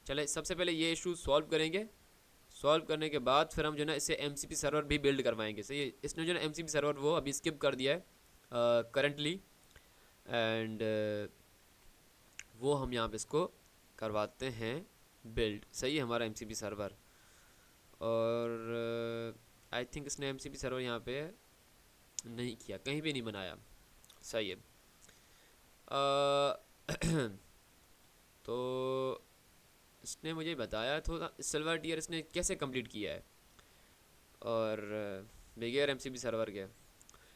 चले सबसे पहले ये इशू सॉल्व करेंगे, सॉल्व करने के बाद फिर हम जो है ना इससे MCP सर्वर भी बिल्ड करवाएंगे, सही है। इसने जो है MCP सर्वर वो अभी स्किप कर दिया है करंटली, एंड वो हम यहाँ पे इसको करवाते हैं बिल्ड, सही है, हमारा MCP सर्वर। और आई थिंक इसने MCP सर्वर यहाँ पे नहीं किया, कहीं भी नहीं बनाया, सही है। तो इसने मुझे बताया था सिल्वर टियर इसने कैसे कंप्लीट किया है, और बगैर MCP सर्वर के।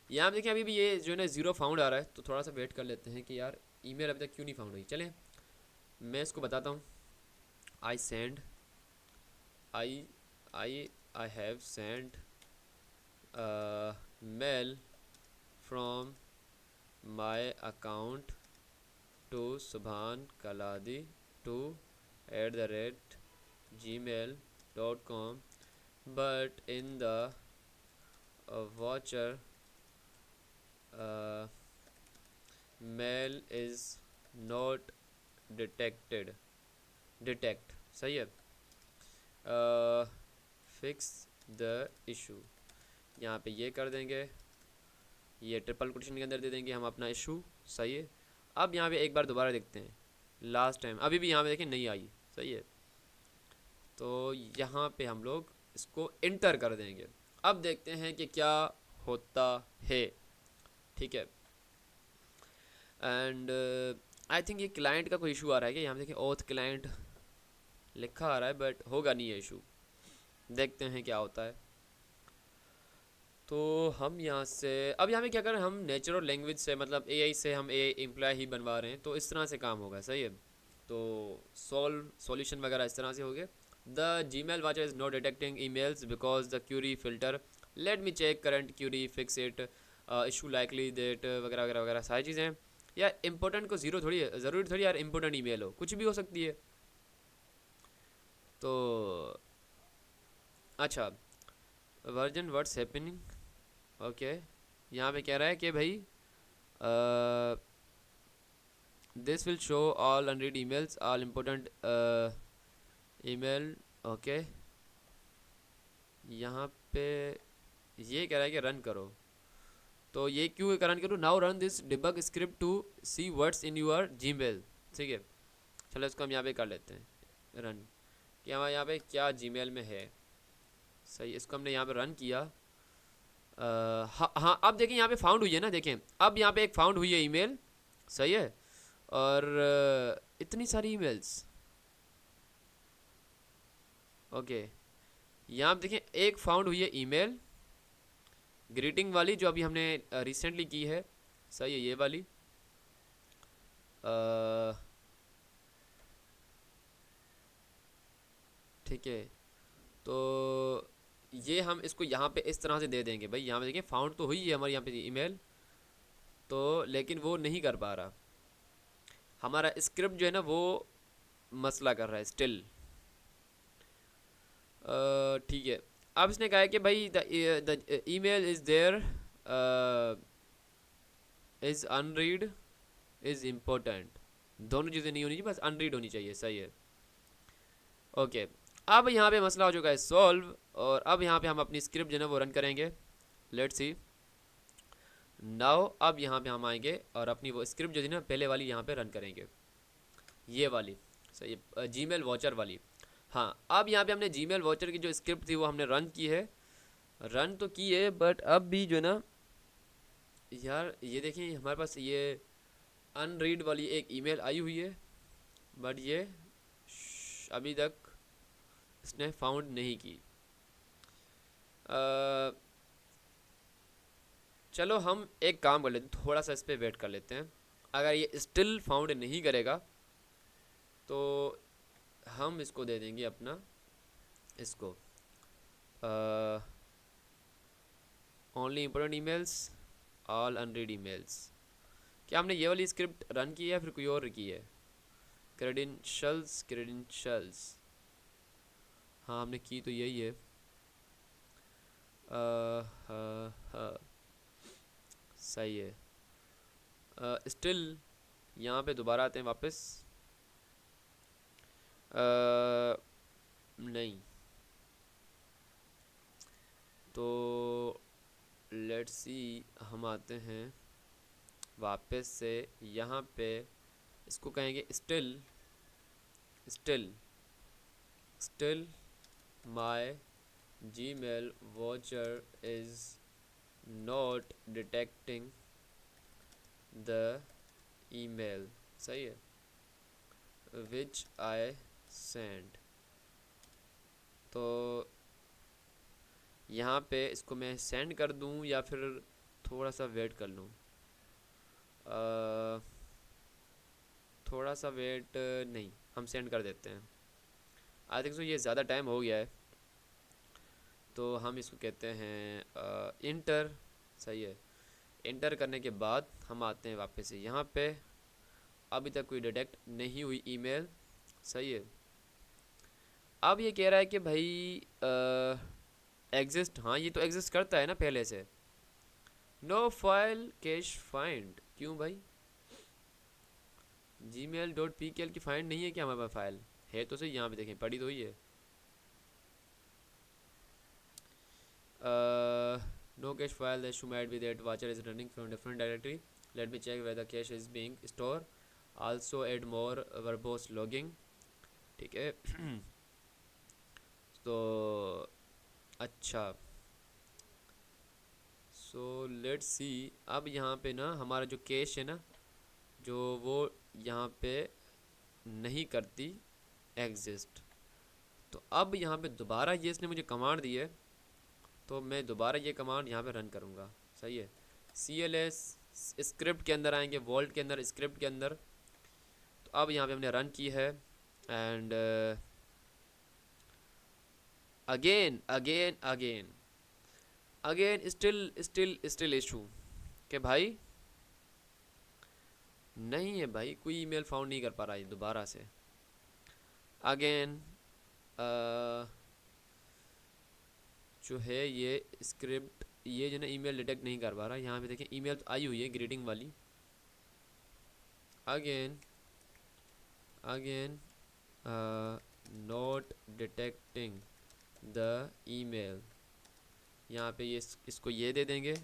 यहाँ देखिए अभी भी ये जो है ना 0 फाउंड आ रहा है, तो थोड़ा सा वेट कर लेते हैं कि यार ईमेल अभी तक क्यों नहीं फाउंड हुई। चलें मैं इसको बताता हूँ। I have sent mail from my account to Subhan Kaladi @gmail.com, but in the voucher mail is not detect, सही है। फिक्स द इशू, यहाँ पे ये कर देंगे। ये ट्रिपल कोटेशन के अंदर दे देंगे हम अपना इशू। सही है। अब यहाँ पे एक बार दोबारा देखते हैं, लास्ट टाइम अभी भी यहाँ पे देखें नहीं आई। सही है। तो यहाँ पे हम लोग इसको इंटर कर देंगे। अब देखते हैं कि क्या होता है। ठीक है। एंड आई थिंक ये क्लाइंट का कोई इशू आ रहा है कि यहाँ पे देखिए ऑथ क्लाइंट लिखा आ रहा है, बट होगा नहीं ये इशू। देखते हैं क्या होता है। तो हम यहाँ से अब यहाँ पे क्या करें, हम नेचुरल लैंग्वेज से मतलब एआई से हम एआई एम्प्लॉय ही बनवा रहे हैं, तो इस तरह से काम होगा। सही है। तो सॉल्यूशन वगैरह इस तरह से हो गए। The Gmail watcher is not detecting emails because the query filter, let me check current query fix it, issue likely date वगैरह वगैरह वगैरह सारी चीज़ें। यार इंपॉर्टेंट को ज़ीरो थोड़ी है, ज़रूरी थोड़ी यार इंपॉर्टेंट ईमेल हो, कुछ भी हो सकती है। तो अच्छा, वर्जन व्हाट्स हैपनिंग। ओके, यहाँ पे कह रहा है कि भाई this will show all unread emails, all important email. Okay, यहाँ पे ये कह रहा है कि रन करो। तो ये क्यों रन करूँ, now run this debug script to see what's in your Gmail. ठीक है, चलो इसको हम यहाँ पे कर लेते हैं रन, कि हमारे यहाँ पे क्या जीमेल में है। सही, इसको हमने यहाँ पे रन किया। हाँ हाँ, अब देखें यहाँ पे फाउंड हुई है ना, देखें अब यहाँ पे एक फाउंड हुई है ईमेल। सही है। और इतनी सारी ईमेल्स। ओके, यहाँ पे देखें एक फाउंड हुई है ईमेल ग्रीटिंग वाली, जो अभी हमने रिसेंटली की है। सही है, ये वाली। ठीक है, तो ये हम इसको यहाँ पे इस तरह से दे देंगे। भाई यहाँ पे देखिए फाउंड तो हुई है हमारी यहाँ पे ईमेल, तो लेकिन वो नहीं कर पा रहा, हमारा स्क्रिप्ट जो है ना वो मसला कर रहा है स्टिल। ठीक है। अब इसने कहा है कि भाई the email is there, is unread, is important. दोनों चीज़ें नहीं होनी चाहिए, बस अनरीड होनी चाहिए। सही है। ओके, अब यहाँ पे मसला हो चुका है सॉल्व, और अब यहाँ पे हम अपनी स्क्रिप्ट जो है ना वो रन करेंगे। Let's see now. अब यहाँ पे हम आएंगे और अपनी वो स्क्रिप्ट जो थी ना पहले वाली यहाँ पे रन करेंगे, ये वाली। सही है, जीमेल वॉचर वाली। हाँ, अब यहाँ पे हमने जीमेल वॉचर की जो स्क्रिप्ट थी वो हमने रन की है, रन तो की है, बट अब भी जो है ना यार ये देखिए हमारे पास ये अनरीड वाली एक ईमेल आई हुई है, बट ये अभी तक इसने फाउंड नहीं की। चलो हम एक काम कर लेते हैं, थोड़ा सा इस पर वेट कर लेते हैं। अगर ये स्टिल फाउंड नहीं करेगा तो हम इसको दे देंगे अपना इसको only important emails, all unread emails. क्या हमने ये वाली स्क्रिप्ट रन की है या फिर कोई और की है। क्रेडेंशियल्स, क्रेडेंशियल्स, हाँ हमने की तो यही है। सही है। स्टिल यहाँ पे दोबारा आते हैं वापस। नहीं, तो लेट्स सी हम आते हैं वापस से यहाँ पे, इसको कहेंगे still, still, still my Gmail watcher is not detecting the email. सही है, विच आई सेंड। तो यहाँ पे इसको मैं सेंड कर दूँ या फिर थोड़ा सा वेट कर लूँ। थोड़ा सा वेट नहीं, हम सेंड कर देते हैं। आई थिंक सो ये ज़्यादा टाइम हो गया है, तो हम इसको कहते हैं इंटर। सही है, इंटर करने के बाद हम आते हैं वापस से यहाँ पे। अभी तक कोई डिटेक्ट नहीं हुई ईमेल। सही है। अब ये कह रहा है कि भाई एग्जिस्ट, हाँ ये तो एग्जिस्ट करता है ना पहले से। नो फाइल कैश फाइंड, क्यों भाई gmail.pkl की फाइंड नहीं है क्या हमारे पास। फाइल है तो सही, यहाँ पे देखें पड़ी तो ही है। No cache file. The issue might be that watcher is running from different directory. Let me check where the cache is being stored. Also add more verbose logging. ठीक है तो अच्छा सो लेट्स सी। अब यहाँ पे ना हमारा जो कैश है ना जो वो यहाँ पे नहीं करती एग्जिस्ट। तो अब यहाँ पे दोबारा ये इसने मुझे कमांड दी है तो मैं दोबारा ये कमांड यहाँ पे रन करूँगा। सही है। CLS स्क्रिप्ट के अंदर आएंगे, वॉल्ट के अंदर, स्क्रिप्ट के अंदर। तो अब यहाँ पे हमने रन की है and again again again again still issue कि भाई नहीं है भाई, कोई ईमेल फाउंड नहीं कर पा रहा है दोबारा से। अगेन जो है ये स्क्रिप्ट ये जो ना ईमेल डिटेक्ट नहीं कर पा रहा। यहाँ पे देखें ईमेल तो आई हुई है ग्रीटिंग वाली। Again not detecting the email. यहाँ पे ये इसको ये दे देंगे।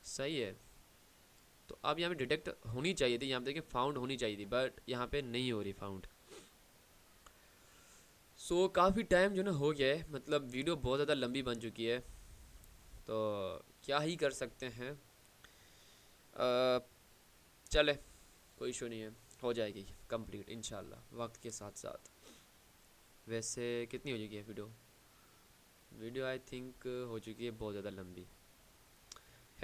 सही है। तो अब यहाँ पे डिटेक्ट होनी चाहिए थी, यहाँ पे देखिए फाउंड होनी चाहिए थी, बट यहाँ पे नहीं हो रही फाउंड। सो काफ़ी टाइम जो ना हो गया है, मतलब वीडियो बहुत ज़्यादा लंबी बन चुकी है तो क्या ही कर सकते हैं। चले कोई इशू नहीं है, हो जाएगी कंप्लीट इंशाल्लाह वक्त के साथ साथ। वैसे कितनी हो चुकी है वीडियो आई थिंक हो चुकी है बहुत ज़्यादा लंबी।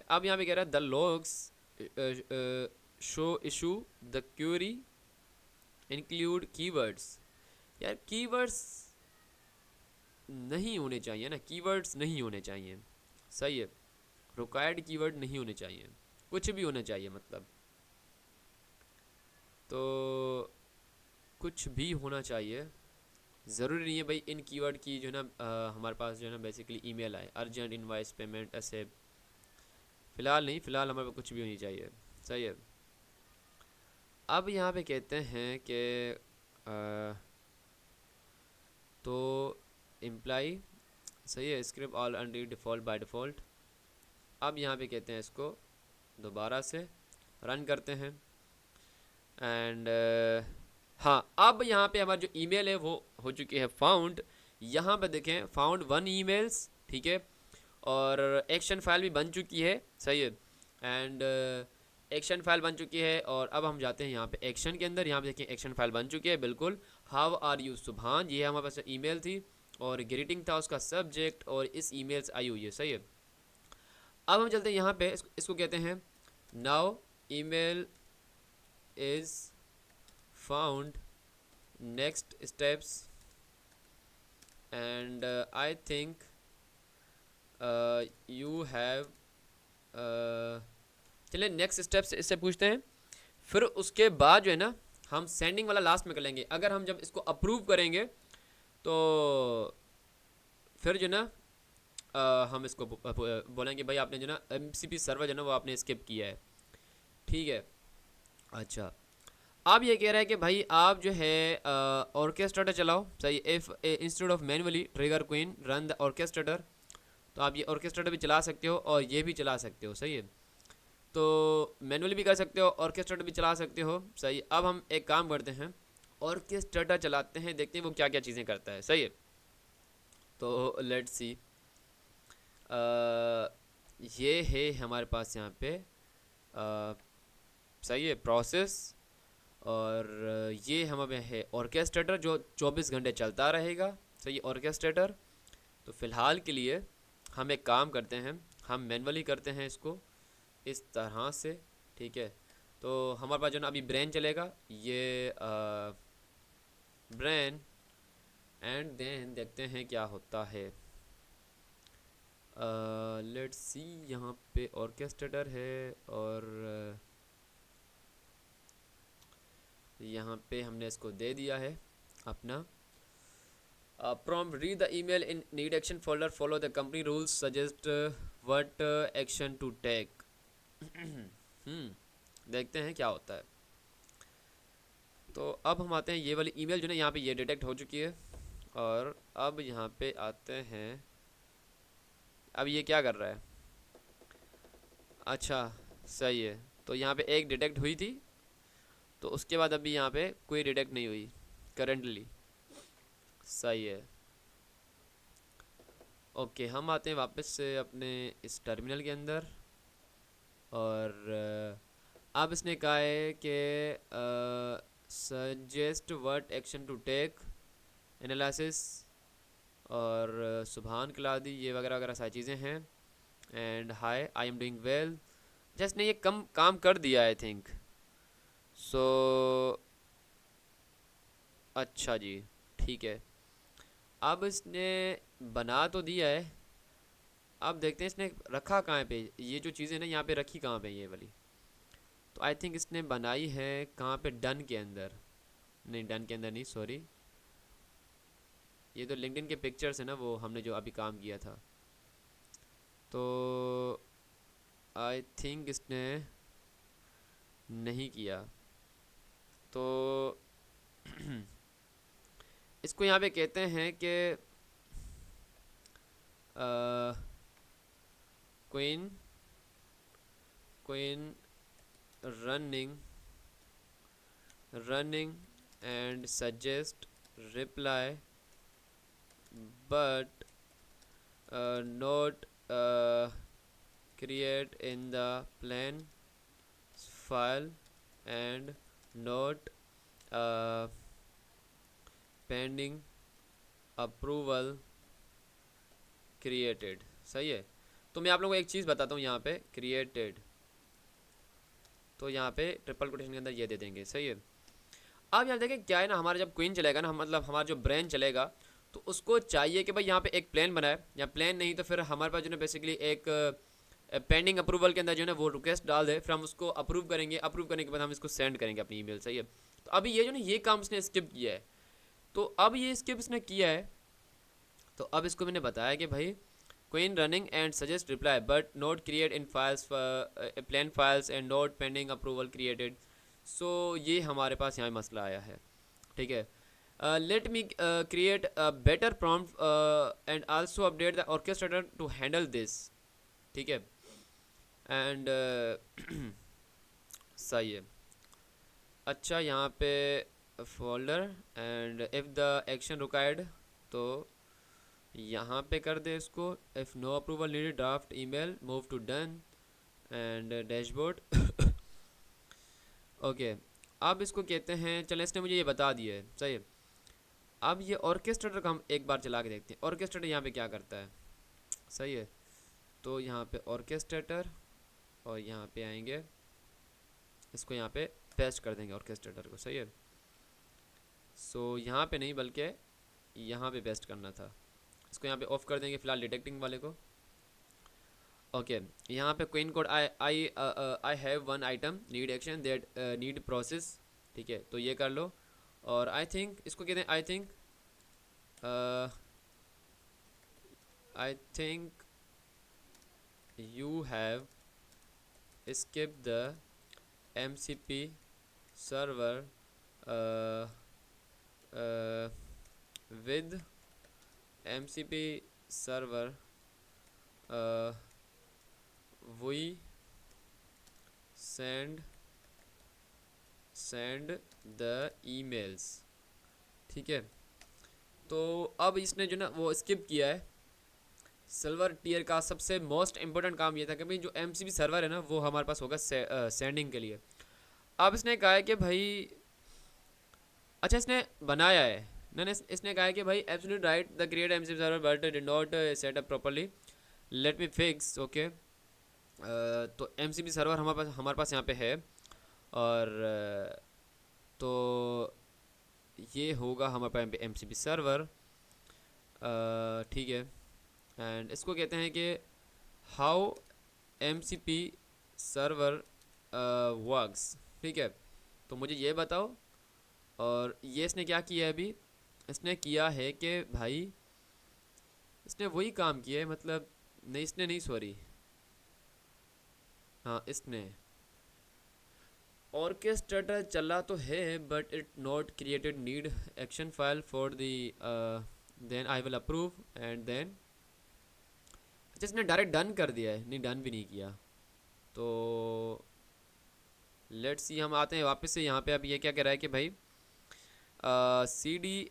अब यहाँ पे कह रहा है the logs show issue the query include keywords. यार कीवर्ड्स नहीं होने चाहिए ना, कीवर्ड्स नहीं होने चाहिए। सही है। रिक्वायर्ड कीवर्ड नहीं होने चाहिए, कुछ भी होना चाहिए मतलब। तो कुछ भी होना चाहिए, ज़रूरी नहीं है भाई इन कीवर्ड की जो है ना हमारे पास जो है ना बेसिकली ईमेल आए अर्जेंट इनवाइस पेमेंट ऐसे। फ़िलहाल नहीं, फ़िलहाल हमारे पास कुछ भी होनी चाहिए। सही है। अब यहाँ पे कहते हैं कि तो इम्प्लाई सही है script all under default by default. अब यहाँ पे कहते हैं इसको दोबारा से रन करते हैं एंड हाँ अब यहाँ पे हमारा जो ईमेल है वो हो चुकी है फाउंड। यहाँ पे देखें फाउंड 1 ईमेल्स। ठीक है। और एक्शन फाइल भी बन चुकी है। सही है। एंड एक्शन फाइल बन चुकी है और अब हम जाते हैं यहाँ पे एक्शन के अंदर। यहाँ पे देखिए एक्शन फाइल बन चुकी है बिल्कुल। हाउ आर यू सुभान, ये हमारे पास ईमेल थी और ग्रीटिंग था उसका सब्जेक्ट और इस ईमेल से आई हुई है। सही है। अब हम चलते हैं यहाँ पे इसको कहते हैं now email is found next steps and I think you have. चलिए नेक्स्ट स्टेप्स इससे पूछते हैं, फिर उसके बाद जो है ना हम सेंडिंग वाला लास्ट में कर लेंगे। अगर हम जब इसको अप्रूव करेंगे तो फिर जो ना हम इसको बोलेंगे भाई आपने जो ना MCP सर्वर जो ना वो आपने स्किप किया है। ठीक है। अच्छा अब ये कह रहा है कि भाई आप जो है ऑर्केस्ट्रेटर चलाओ। सही। If instead of manually trigger queen run the orchestrator. तो आप ये ऑर्केस्ट्रेटर भी चला सकते हो और ये भी चला सकते हो। सही है। तो मैनुअली भी कर सकते हो, ऑर्केस्ट्रेटर भी चला सकते हो। सही। अब हम एक काम करते हैं ऑर्केस्ट्रेटर चलाते हैं, देखते हैं वो क्या क्या चीज़ें करता है। सही है। तो लेट्स सी। ये है हमारे पास यहाँ पे सही है प्रोसेस और ये हमें है ऑर्केस्ट्रेटर जो 24 घंटे चलता रहेगा। सही ऑर्केस्ट्रेटर। तो फ़िलहाल के लिए हम एक काम करते हैं, हम मैनुअली करते हैं इसको इस तरह से। ठीक है। तो हमारे पास जो ना अभी ब्रेन चलेगा, ये ब्रेन एंड देन देखते हैं क्या होता है। लेट्स सी यहाँ पे ऑर्केस्ट्रेटर है और यहाँ पे हमने इसको दे दिया है अपना prompt read the email in need action folder, follow the company rules, suggest what action to take। देखते हैं क्या होता है। तो अब हम आते हैं ये वाली ईमेल जो ना यहाँ पे ये डिटेक्ट हो चुकी है और अब यहाँ पे आते हैं। अब ये क्या कर रहा है, अच्छा सही है। तो यहाँ पे एक डिटेक्ट हुई थी, तो उसके बाद अभी यहाँ पे कोई डिटेक्ट नहीं हुई करेंटली। सही है। ओके, हम आते हैं वापस से अपने इस टर्मिनल के अंदर। और अब इसने कहा है कि suggest what action to take, analysis और सुबहान क्लादी, ये वगैरह वगैरह सारी चीज़ें हैं। And hi I am doing well. Just ने ये कम काम कर दिया आई थिंक सो। अच्छा जी, ठीक है। अब इसने बना तो दिया है, अब देखते हैं इसने रखा कहाँ पे। ये जो चीज़ें ना यहाँ पे रखी कहाँ पे ये वाली, तो आई थिंक इसने बनाई है कहाँ पे, डन के अंदर। नहीं डन के अंदर नहीं, सॉरी, ये तो लिंक्डइन के पिक्चर्स है ना, वो हमने जो अभी काम किया था। तो आई थिंक इसने नहीं किया। तो इसको यहाँ पे कहते हैं कि queen queen running running and suggest reply but not create in the plan file and not uh, pending approval created। सही है। तो मैं आप लोगों को एक चीज़ बताता हूँ, यहाँ पे created, तो यहाँ पे ट्रिपल कोटेशन के अंदर ये दे देंगे। सही है। अब यहाँ देखें क्या है ना, हमारा जब क्वीन चलेगा ना, मतलब हमारा जो ब्रेन चलेगा, तो उसको चाहिए कि भाई यहाँ पे एक प्लान बनाए, या प्लान नहीं तो फिर हमारे पास जो है बेसिकली एक पेंडिंग अप्रूवल के अंदर जो है ना वो रिक्वेस्ट डाल दे, फिर हम उसको अप्रूव करेंगे, अप्रूव करने के बाद हम इसको सेंड करेंगे अपनी ईमेल। सही है। तो अभी ये जो ना ये काम उसने स्किप किया है, तो अब ये स्किप इसने किया है, तो अब इसको मैंने बताया कि भाई Qwen running and suggest reply but not create in files plan files and not pending approval created. So ये हमारे पास यहाँ मसला आया है। ठीक है। Let me create a better prompt and also update the orchestrator to handle this. ठीक है। एंड सही है। अच्छा, यहाँ पे folder and if the action required, तो यहाँ पे कर दे इसको, if no approval needed draft email move to done and dashboard. Okay, अब इसको कहते हैं, चले इसने मुझे ये बता दिया है। सही है। अब ये ऑर्केस्ट्रेटर का हम एक बार चला के देखते हैं, ऑर्केस्ट्रेटर यहाँ पे क्या करता है। सही है। तो यहाँ पे ऑर्केस्ट्रेटर, और यहाँ पे आएंगे, इसको यहाँ पे पेस्ट कर देंगे ऑर्केस्ट्रेटर को। सही है। सो यहाँ पे नहीं बल्कि यहाँ पे पेस्ट करना था। इसको यहाँ पे ऑफ कर देंगे फिलहाल डिटेक्टिंग वाले को। ओके, यहाँ पे queen code I have one item need action that need process. ठीक है, तो ये कर लो। और आई थिंक इसको कहते हैं, I think you have skip the MCP server with MCP server we send the emails। ठीक है। तो अब इसने जो ना वो स्किप किया है। सिल्वर टीयर का सबसे मोस्ट इम्पोर्टेंट काम ये था कि भाई जो MCP सर्वर है ना वो हमारे पास होगा सेंडिंग के लिए। अब इसने कहा है कि भाई, अच्छा इसने बनाया है ना, इसने कहा है कि भाई absolute right the create MCP server but did not set up properly, let me fix. Okay, तो MCP सर्वर हमारे पास यहाँ पे है, और तो ये होगा हमारे पास यहाँ पे MCP सर्वर। ठीक है। एंड इसको कहते हैं कि हाउ MCP सर्वर वर्क्स। ठीक है। तो मुझे ये बताओ। और ये इसने क्या किया है अभी, इसने किया है कि भाई इसने वही काम किया है, मतलब नहीं इसने नहीं, सॉरी, हाँ इसने ऑर्केस्ट्रेटर चला तो है but it not created need action file for the, then I will approve and then, अच्छा इसने डायरेक्ट डन कर दिया है, नहीं डन भी नहीं किया। तो लेट्स सी, हम आते हैं वापस से यहाँ पे। अब ये क्या कह रहा है कि भाई सी डी,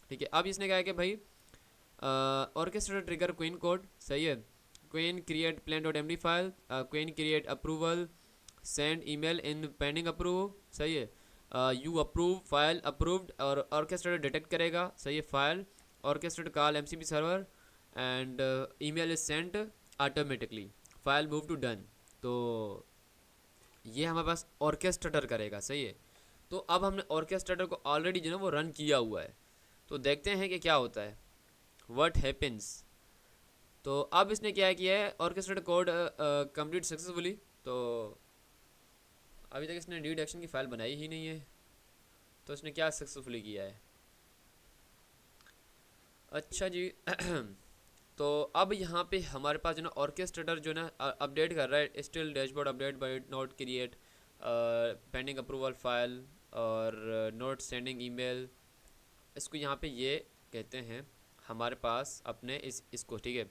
ठीक है। अब इसने कहा है कि भाई orchestrator trigger queen code, सही है। queen create plan.md file, queen create approval send email in pending approve, सही है। you approve फाइल approved, और orchestrator डिटेक्ट करेगा, सही है, file. orchestrator call mcp server and email is sent automatically, file move to done। तो ये हमारे पास orchestrator करेगा, सही है। तो अब हमने orchestrator को ऑलरेडी जो है वो रन किया हुआ है, तो देखते हैं कि क्या होता है, व्हाट हैपन्स। तो अब इसने क्या किया है, ऑर्केस्ट्रेटेड कोड कंप्लीट सक्सेसफुली। तो अभी तक इसने लीड एक्शन की फाइल बनाई ही नहीं है, तो इसने क्या सक्सेसफुली किया है। अच्छा जी तो अब यहाँ पे हमारे पास जो ना ऑर्केस्ट्रेटर जो ना अपडेट कर रहा है, still dashboard update but not create pending approval file और नॉट सेंडिंग ईमेल। इसको यहाँ पे ये कहते हैं हमारे पास अपने इसको, ठीक है।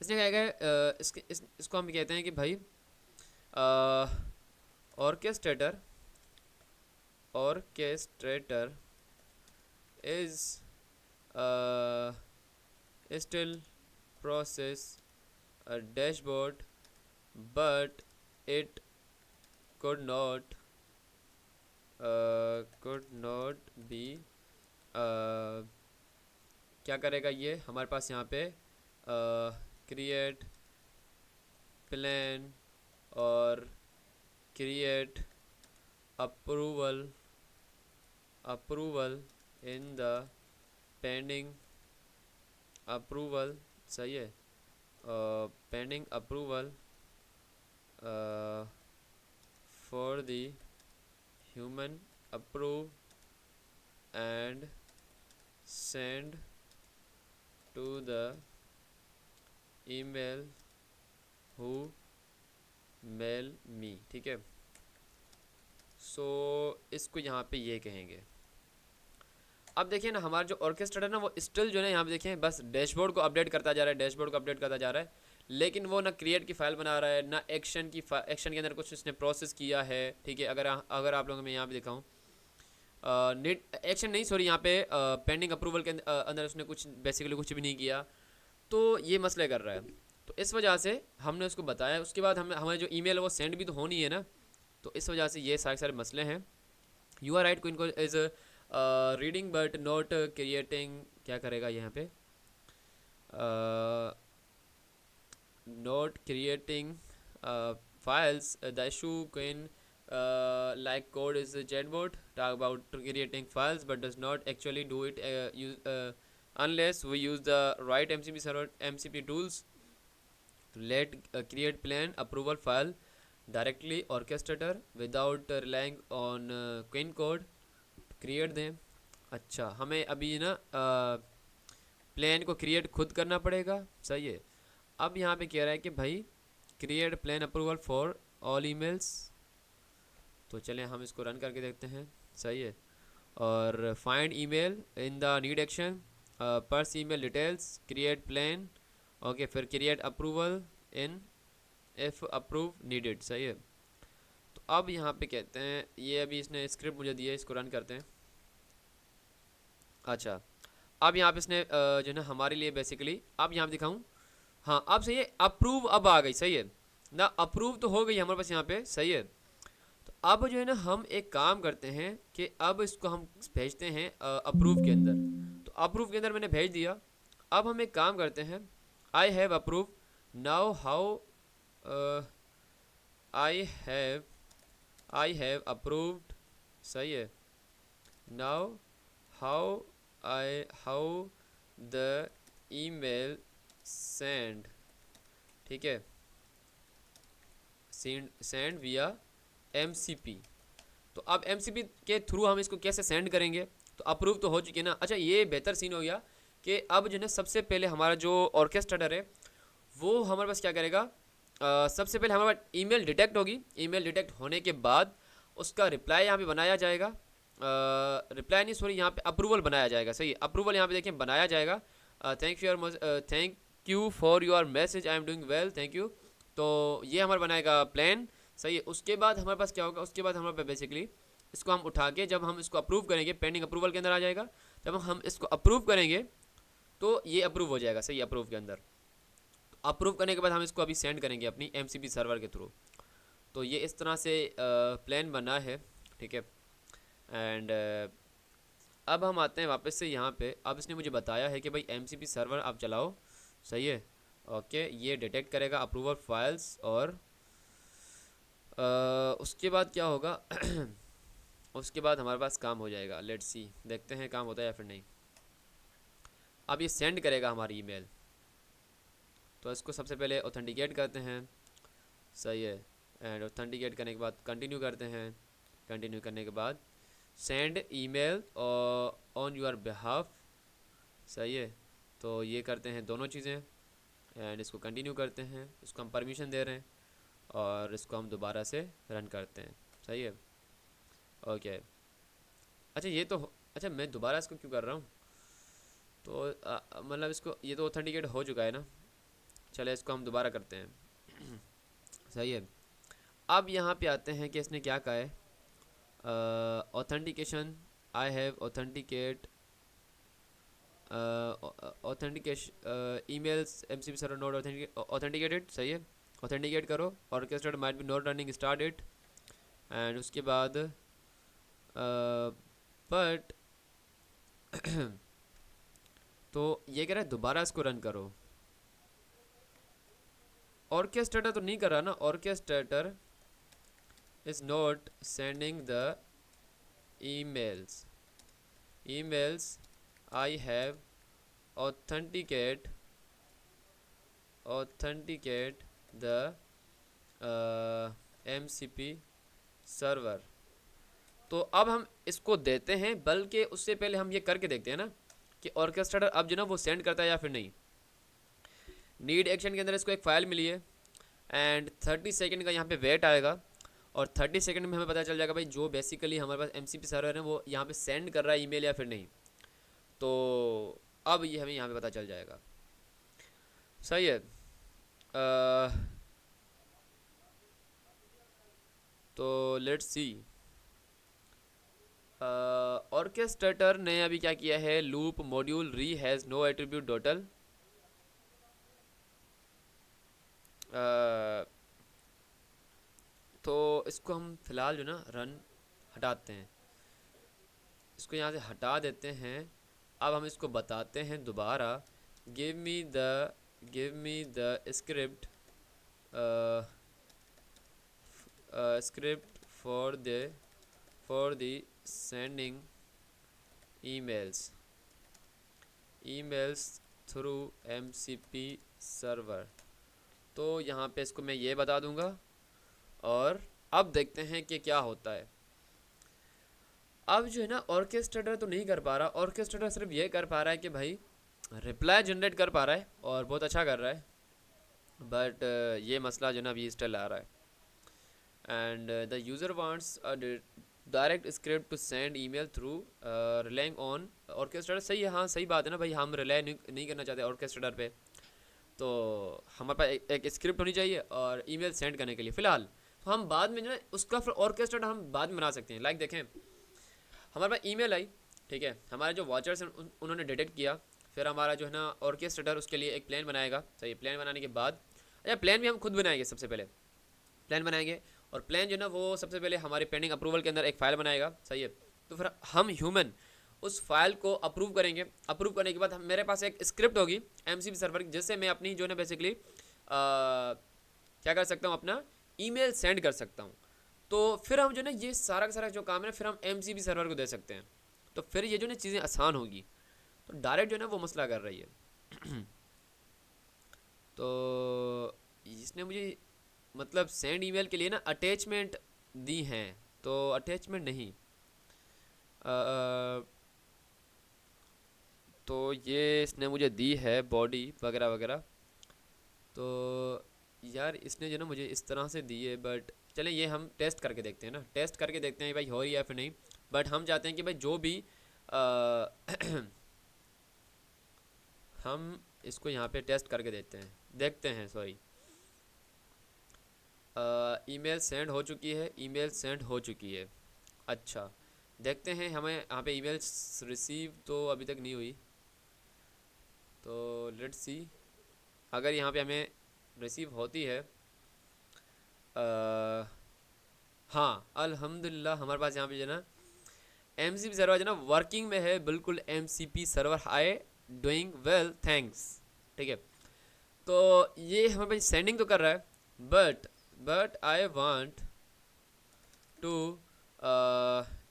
इसने क्या कहा, इसको हम कहते हैं कि भाई orchestrator is still process a dashboard but it could not be क्या करेगा ये हमारे पास यहाँ पे क्रिएट प्लान और create approval in the pending approval, सही है, pending approval for the human approve and send to the email who mail me, ठीक है। सो इसको यहाँ पे ये कहेंगे। अब देखिए ना हमारा जो ऑर्केस्ट्रेटर है ना वो स्टिल जो है यहाँ पे देखें बस डैशबोर्ड को अपडेट करता जा रहा है, लेकिन वो ना क्रिएट की फाइल बना रहा है, ना एक्शन के अंदर कुछ उसने प्रोसेस किया है, ठीक है। अगर आप लोगों में यहाँ पे दिखाऊँ, नीड एक्शन नहीं, सॉरी, यहाँ पे पेंडिंग अप्रूवल के अंदर उसने बेसिकली कुछ भी नहीं किया, तो ये मसले कर रहा है। तो इस वजह से हमने उसको बताया, उसके बाद हमारे जो ईमेल है वो सेंड भी तो होनी है ना, तो इस वजह से ये सारे मसले हैं। यू आर राइट क्वीन को is reading but not creating, क्या करेगा यहाँ पे, not creating files, the issue queen like code is a chatbot talk about creating files but does not actually do it unless we use the right mcp server mcp tools to let create plan approval file directly orchestrator without relying on queen code to create them। अच्छा, हमें अभी ना plan को create खुद करना पड़ेगा, सही है। अब यहाँ पे कह रहा है कि भाई create plan approval for all emails, तो चलें हम इसको रन करके देखते हैं, सही है। और find email in the need action, parse email details, create plan, okay, फिर create approval in if approve needed, सही है। तो अब यहाँ पे कहते हैं, ये अभी इसने स्क्रिप्ट मुझे दी है, इसको रन करते हैं। अच्छा, अब यहाँ पे इसने जो है ना हमारे लिए बेसिकली, अब यहाँ पे दिखाऊँ, हाँ अब सही है, अप्रूव अब आ गई, सही है ना, अप्रूव तो हो गई हमारे पास यहाँ पे, सही है। तो अब जो है ना हम एक काम करते हैं कि अब इसको हम भेजते हैं अप्रूव के अंदर, तो अप्रूव के अंदर मैंने भेज दिया। अब हम एक काम करते हैं, I have approve now how I have approved, सही है, now how the email send, ठीक है, सेंड विया MCP। तो अब MCP के थ्रू हम इसको कैसे सेंड करेंगे, तो अप्रूव तो हो चुकी है ना। अच्छा, ये बेहतर सीन हो गया कि अब जो है सबसे पहले हमारा जो ऑर्केस्ट्रेटर है वो हमारे पास क्या करेगा, सबसे पहले हमारे पास ईमेल डिटेक्ट होगी, ईमेल डिटेक्ट होने के बाद उसका रिप्लाई यहाँ पे बनाया जाएगा, रिप्लाई नहीं सॉरी यहाँ पे अप्रूवल बनाया जाएगा, सही, अप्रूवल यहाँ पे देखें बनाया जाएगा। Thank you for your message, I am doing well, thank you. तो ये हमारा बनाएगा प्लान, सही है। उसके बाद हमारे पास क्या होगा, उसके बाद हमारे पास बेसिकली इसको हम उठा के जब हम इसको अप्रूव करेंगे, पेंडिंग अप्रूवल के अंदर आ जाएगा। जब हम इसको अप्रूव करेंगे तो ये अप्रूव हो जाएगा, सही, अप्रूव के अंदर। अप्रूव करने के बाद हम इसको अभी सेंड करेंगे अपनी MCP सर्वर के थ्रू। तो ये इस तरह से प्लान बना है, ठीक है। एंड अब हम आते हैं वापस से यहाँ पे। अब इसने मुझे बताया है कि भाई MCP सर्वर आप चलाओ, सही है। ओके, ये डिटेक्ट करेगा अप्रूवल फाइल्स, और उसके बाद क्या होगा उसके बाद हमारे पास काम हो जाएगा। लेट्स सी, देखते हैं काम होता है या फिर नहीं। अब ये सेंड करेगा हमारी ईमेल, तो इसको सबसे पहले ऑथेंटिकेट करते हैं, सही है। एंड ऑथेंटिकेट करने के बाद कंटिन्यू करते हैं। कंटिन्यू करने के बाद send email on your behalf, सही है। तो ये करते हैं दोनों चीज़ें, एंड इसको कंटिन्यू करते हैं। इसको हम परमिशन दे रहे हैं और इसको हम दोबारा से रन करते हैं, सही है। ओके, अच्छा ये तो अच्छा मैं दोबारा इसको क्यों कर रहा हूँ, तो मतलब इसको, ये तो ऑथेंटिकेट हो चुका है ना। चले इसको हम दोबारा करते हैं सही है। अब यहाँ पे आते हैं कि इसने क्या कहा है, authentication, I have authenticate authentication emails MCP server note authenticated, सही है। ऑथेंटिकेट करो, orchestrated might be not running, start it. And उसके बाद बट तो ये कह रहा है दोबारा इसको रन करो। ऑर्केस्ट्रेटर तो नहीं कर रहा ना, orchestrator is not sending the emails I have authenticate the MCP server. तो अब हम इसको देते हैं, बल्कि उससे पहले हम ये करके देखते हैं ना कि ऑर्केस्ट्रेटर अब जो ना वो सेंड करता है या फिर नहीं। नीड एक्शन के अंदर इसको एक फ़ाइल मिली है, एंड 30 सेकंड का यहाँ पे वेट आएगा, और 30 सेकंड में हमें पता चल जाएगा भाई जो बेसिकली हमारे पास MCP सर्वर है वो यहाँ पे सेंड कर रहा है ईमेल या फिर नहीं। तो अब ये हमें यहाँ पे पता चल जाएगा, सही है। तो लेट्स सी, ऑर्केस्ट्रेटर ने अभी क्या किया है, लूप मॉड्यूल री हैज़ नो एट्रीब्यूट टोटल। तो इसको हम फिलहाल जो ना रन हटाते हैं, इसको यहाँ से हटा देते हैं। अब हम इसको बताते हैं दोबारा, give me the script script for the sending emails through MCP server. तो यहाँ पे इसको मैं ये बता दूंगा, और अब देखते हैं कि क्या होता है। अब जो है ना ऑर्केस्ट्रेटर तो नहीं कर पा रहा, ऑर्केस्ट्रेटर सिर्फ ये कर पा रहा है कि भाई रिप्लाई जनरेट कर पा रहा है और बहुत अच्छा कर रहा है, बट ये मसला जो ना अभी स्टिल आ रहा है। And the user wants a direct script to send email through relying on orchestrator. सही है, हाँ सही बात है ना भाई, हम रिलाई नहीं करना चाहते ऑर्केस्ट्रेटर पे, तो हमारे पास एक स्क्रिप्ट होनी चाहिए और ईमेल सेंड करने के लिए फ़िलहाल। तो हम बाद में जो है उसका फिर ऑर्केस्ट्रेटर हम बाद में बना सकते हैं। लाइक देखें, हमारे पास ईमेल आई, ठीक है, हमारे जो वॉचर्स हैं उन्होंने डिटेक्ट किया, फिर हमारा जो है ना ऑर्केस्ट्रेटर उसके लिए एक प्लान बनाएगा, सही। प्लान बनाने के बाद, अच्छा प्लान भी हम खुद बनाएंगे, सबसे पहले प्लान बनाएंगे, और प्लान जो है ना वो सबसे पहले हमारे पेंडिंग अप्रूवल के अंदर एक फ़ाइल बनाएगा, सही है। तो फिर हम ह्यूमन उस फाइल को अप्रूव करेंगे। अप्रूव करने के बाद मेरे पास एक स्क्रिप्ट होगी MCP सर्वर की, जिससे मैं अपनी जो है ना बेसिकली क्या कर सकता हूँ, अपना ईमेल सेंड कर सकता हूँ। तो फिर हम जो है ना ये सारा का सारा जो काम है ना फिर हम MCP सर्वर को दे सकते हैं। तो फिर ये जो ना चीज़ें आसान होगी। तो डायरेक्ट जो है ना वो मसला कर रही है तो इसने मुझे मतलब सेंड ईमेल के लिए ना अटैचमेंट दी हैं, तो अटैचमेंट नहीं, तो ये इसने मुझे दी है बॉडी वगैरह वगैरह। तो यार इसने जो ना मुझे इस तरह से दी है, बट चलें ये हम टेस्ट करके देखते हैं ना, टेस्ट करके देखते हैं भाई हो रही है या फिर नहीं। बट हम चाहते हैं कि भाई जो भी हम इसको यहाँ पे टेस्ट करके देखते हैं, सॉरी। ईमेल सेंड हो चुकी है, ईमेल सेंड हो चुकी है। अच्छा, देखते हैं हमें यहाँ पे ईमेल रिसीव तो अभी तक नहीं हुई, तो लेट्स सी अगर यहाँ पे हमें रिसीव होती है। हाँ अल्हम्दुलिल्लाह हमारे पास यहाँ पे जो है ना एम सी पी सर्वर जो है ना वर्किंग में है, बिल्कुल M C P server hi doing well thanks. ठीक है, तो ये हमें भाई सेंडिंग तो कर रहा है, but I want to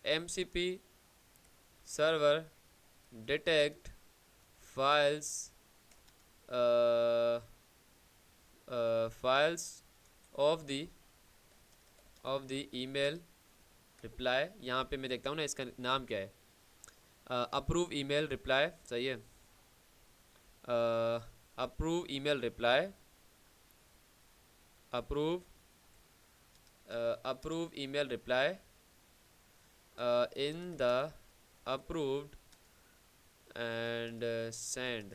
M C P server detect files files of the email reply. यहाँ पे मैं देखता हूँ ना इसका नाम क्या है, अप्रूव ईमेल रिप्लाई, सही है। Approve email reply, approve email reply in the approved and send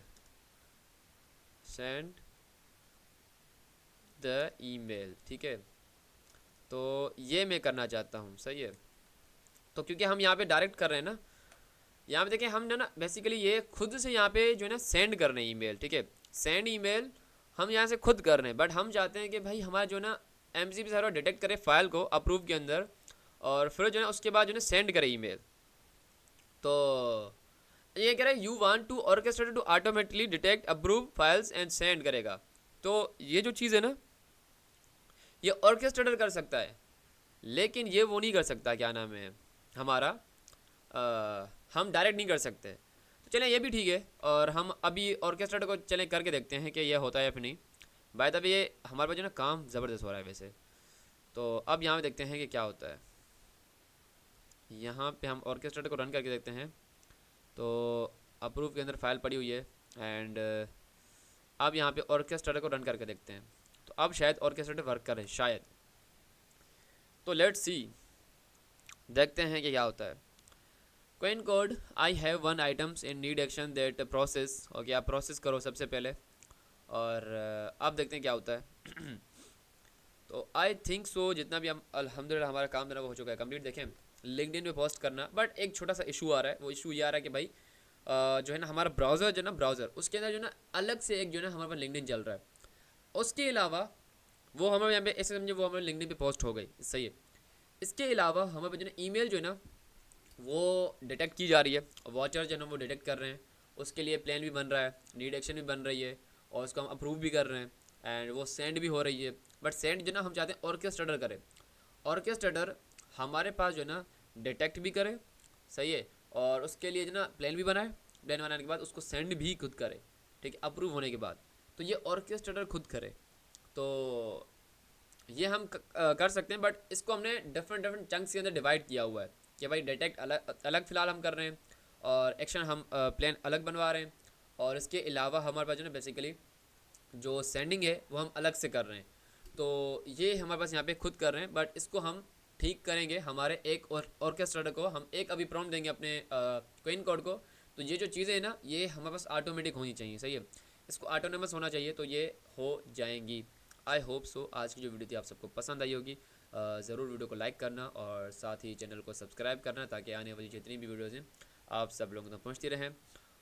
the email. ठीक है, तो ये मैं करना चाहता हूँ, सही है। तो क्योंकि हम यहाँ पे डायरेक्ट कर रहे हैं ना, यहाँ पे देखें हम ना बेसिकली ये खुद से यहाँ पे जो है ना सेंड कर रहे हैं ईमेल। ठीक है, सेंड ईमेल हम यहाँ से खुद कर रहे हैं, बट हम चाहते हैं कि भाई हमारा जो है ना M C P server detect करे फाइल को अप्रूव के अंदर, और फिर जो है उसके बाद जो है सेंड करे ईमेल। तो ये कह रहा है you want to orchestrate to automatically detect approve files and send करेगा। तो ये जो चीज़ है ना ये ऑर्केस्ट्रेटर कर सकता है, लेकिन ये वो नहीं कर सकता, क्या नाम है हमारा, हम डायरेक्ट नहीं कर सकते। तो चलें ये भी ठीक है, और हम अभी ऑर्केस्ट्रेटर को चलें करके देखते हैं कि ये होता है या फिर नहीं। भाई तब ये हमारे पास जो ना काम ज़बरदस्त हो रहा है वैसे। तो अब यहाँ पे देखते हैं कि क्या होता है। यहाँ पे हम ऑर्केस्ट्रेटर को रन करके देखते हैं, तो अप्रूव के अंदर फाइल पड़ी हुई है, एंड अब यहाँ पे ऑर्केस्ट्रेटर को रन करके देखते हैं, तो अब शायद ऑर्केस्ट्रेटर वर्क करे शायद। तो लेट्स सी, देखते हैं कि क्या होता है। Qwen code I have one items in need action that process. Okay, आप प्रोसेस करो सबसे पहले, और अब देखते हैं क्या होता है। तो आई थिंक सो जितना भी हम अल्हम्दुलिल्लाह हमारा काम देना वो हो चुका है कंप्लीट। देखें लिंक्डइन पे पोस्ट करना, बट एक छोटा सा इशू आ रहा है। वो इशू ये आ रहा है कि भाई जो है ना हमारा ब्राउज़र जो है ना ब्राउज़र उसके अंदर जो है ना अलग से एक जो है ना हमारे पास लिंक्डइन चल रहा है, उसके अलावा वो हमारे यहाँ पे ऐसे समझे वो हमारे लिंक्डइन पे पोस्ट हो गई, सही है। इसके अलावा हमारे पास जो है ईमेल जो है ना वो डिटेक्ट की जा रही है, वॉचर जो है ना वो डिटेक्ट कर रहे हैं, उसके लिए प्लान भी बन रहा है, नीड एक्शन भी बन रही है, और उसको हम अप्रूव भी कर रहे हैं, एंड वो सेंड भी हो रही है। बट सेंड जो ना हम चाहते हैं ऑर्केस्ट्रेटर करे, ऑर्केस्ट्रेटर हमारे पास जो है ना डिटेक्ट भी करे, सही है, और उसके लिए जो ना प्लान भी बनाए, प्लान बनाने के बाद उसको सेंड भी खुद करे, ठीक है, अप्रूव होने के बाद। तो ये ऑर्केस्ट्रेटर खुद करे, तो ये हम कर सकते हैं, बट इसको हमने डिफरेंट चंक्स के अंदर डिवाइड किया हुआ है कि भाई डिटेक्ट अलग अलग फ़िलहाल हम कर रहे हैं, और एक्शन हम प्लान अलग बनवा रहे हैं, और इसके अलावा हमारे पास जो है बेसिकली जो सेंडिंग है वो हम अलग से कर रहे हैं। तो ये हमारे पास यहाँ पे खुद कर रहे हैं, बट इसको हम ठीक करेंगे हमारे एक और ऑर्केस्ट्रेटर को हम एक अभी प्रॉम्प्ट देंगे अपने क्वीन कोड को। तो ये जो चीज़ें हैं ना ये हमारे पास ऑटोमेटिक होनी चाहिए, सही है, इसको ऑटोनोमस होना चाहिए, तो ये हो जाएंगी। आई होप सो आज की जो वीडियो थी आप सबको पसंद आई होगी। ज़रूर वीडियो को लाइक करना और साथ ही चैनल को सब्सक्राइब करना, ताकि आने वाली जितनी भी वीडियोज़ हैं आप सब लोगों तक पहुँचती रहें।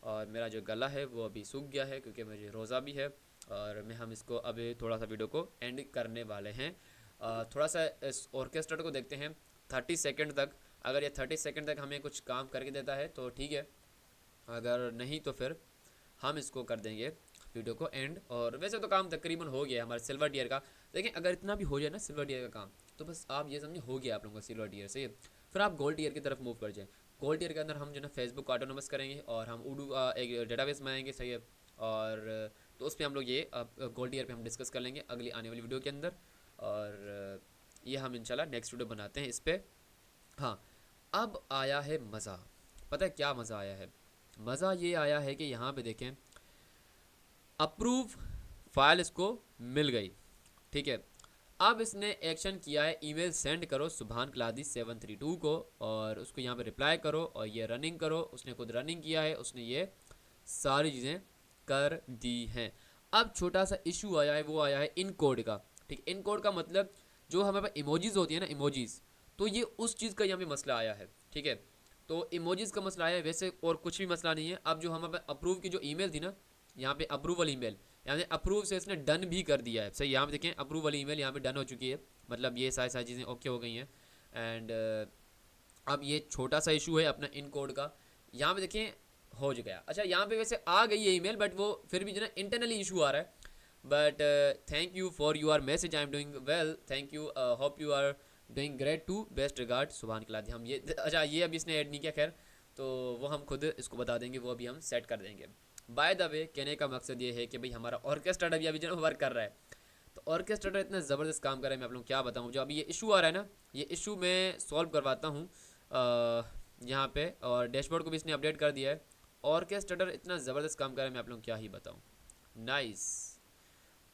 और मेरा जो गला है वो अभी सूख गया है क्योंकि मुझे रोज़ा भी है, और हम इसको अभी थोड़ा सा वीडियो को एंड करने वाले हैं। थोड़ा सा इस ऑर्केस्ट्रा को देखते हैं 30 सेकंड तक। अगर ये 30 सेकंड तक हमें कुछ काम करके देता है तो ठीक है, अगर नहीं तो फिर हम इसको कर देंगे वीडियो को एंड। और वैसे तो काम तकरीबन हो गया हमारे सिल्वर टीयर का। देखें अगर इतना भी हो जाए ना सिल्वर टीयर का काम, तो बस आप ये समझिए हो गया आप लोगों का सिल्वर टीयर से। फिर आप गोल्ड टीयर की तरफ मूव कर जाएँ। गोल्ड टीयर के अंदर हम जो है फेसबुक ऑटोनोमस करेंगे, और हम उडू एक डेटाबेस बनाएंगे, सही है, और तो उस पर हम लोग ये गोल्ड टीयर पे हम डिस्कस कर लेंगे अगली आने वाली वीडियो के अंदर। और ये हम इंशाल्लाह नेक्स्ट वीडियो बनाते हैं इस पर। हाँ, अब आया है मज़ा। पता है क्या मज़ा आया है? मज़ा ये आया है कि यहाँ पे देखें अप्रूव फाइल इसको मिल गई, ठीक है। अब इसने एक्शन किया है ईमेल सेंड करो सुभान क्लादी 732 को, और उसको यहाँ पे रिप्लाई करो और ये रनिंग करो। उसने खुद रनिंग किया है, उसने ये सारी चीज़ें कर दी हैं। अब छोटा सा इशू आया है, वो आया है इन कोड का, ठीक। इन कोड का मतलब जो हमारे पास इमोजीज़ होती है ना, इमोजीज़, तो ये उस चीज़ का यहाँ पे मसला आया है, ठीक है। तो इमोजीज़ का मसला आया है, वैसे और कुछ भी मसला नहीं है। अब जो हमारे पास अप्रूव की जो ईमेल थी ना, यहाँ पे अप्रूवल ईमेल, यानी अप्रूव से इसने डन भी कर दिया है, सही। यहाँ पे देखें अप्रूवल ईमेल यहाँ पे डन हो चुकी है, मतलब ये सारी चीज़ें ओके हो गई हैं। एंड अब ये छोटा सा इशू है अपना इन कोड का, यहाँ पे देखें हो गया। अच्छा यहाँ पे वैसे आ गई है ईमेल, बट वो फिर भी जो ना इंटरनली इशू आ रहा है। But thank you for your message, I am doing well, thank you, hope you are doing great too, best regard, सुबह निकला दिया हम ये। अच्छा ये अभी इसने ऐड नहीं किया, खैर तो वो हम खुद इसको बता देंगे, वो अभी हम सेट कर देंगे। बाय द वे कहने का मकसद ये है कि भाई हमारा ऑर्केस्ट्रा अभी जो वर्क कर रहा है, तो ऑर्केस्ट्रेटर इतना ज़बरदस्त काम कर रहा है, मैं आप लोगों को क्या बताऊँ। जो अभी ये इशू आ रहा है ना, ये इशू मैं सॉल्व करवाता हूँ यहाँ पे, और डैशबोर्ड को भी इसने अपडेट कर दिया है। ऑर्केस्ट्रेटर इतना ज़बरदस्त काम कर रहा है, मैं आप लोगों को क्या ही बताऊँ। नाइस।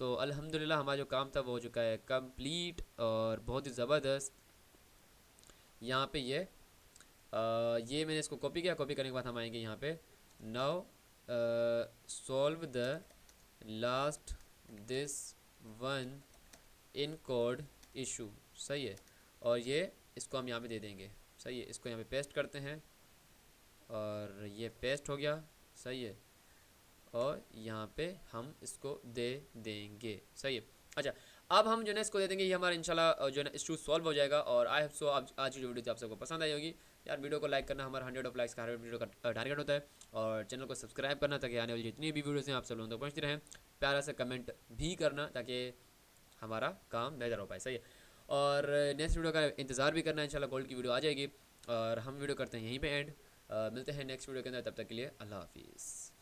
तो अल्हम्दुलिल्लाह हमारा जो काम था वो हो चुका है कंप्लीट, और बहुत ही ज़बरदस्त। यहाँ पे ये मैंने इसको कॉपी किया, कॉपी करने के बाद हम आएंगे यहाँ पे, now solve the last this one in code issue, सही है। और ये इसको हम यहाँ पे दे देंगे, सही है। इसको यहाँ पे पेस्ट करते हैं, और ये पेस्ट हो गया, सही है। और यहाँ पे हम इसको दे देंगे, सही है। अच्छा अब हम जो है इसको दे देंगे, ये हमारा इंशाल्लाह जो है ना इशू सॉल्व हो जाएगा। और आई होप सो आज की जो वीडियो थी आप सबको पसंद आई होगी। यार वीडियो को लाइक करना, हमारा 100 ऑफ लाइक्स का 100 वीडियो का टारगेट होता है, और चैनल को सब्सक्राइब करना ताकि आने वाली जितनी भी वीडियोज़ हैं आप सब लोगों तक पहुँचती रहें। प्यारा से कमेंट भी करना ताकि हमारा काम बेहतर हो पाए, सही है। और नेक्स्ट वीडियो का इंतज़ार भी करना, इंशाल्लाह गोल्ड की वीडियो आ जाएगी। और हम वीडियो करते हैं यहीं पे एंड, मिलते हैं नेक्स्ट वीडियो के अंदर, तब तक के लिए अल्लाह हाफिज़।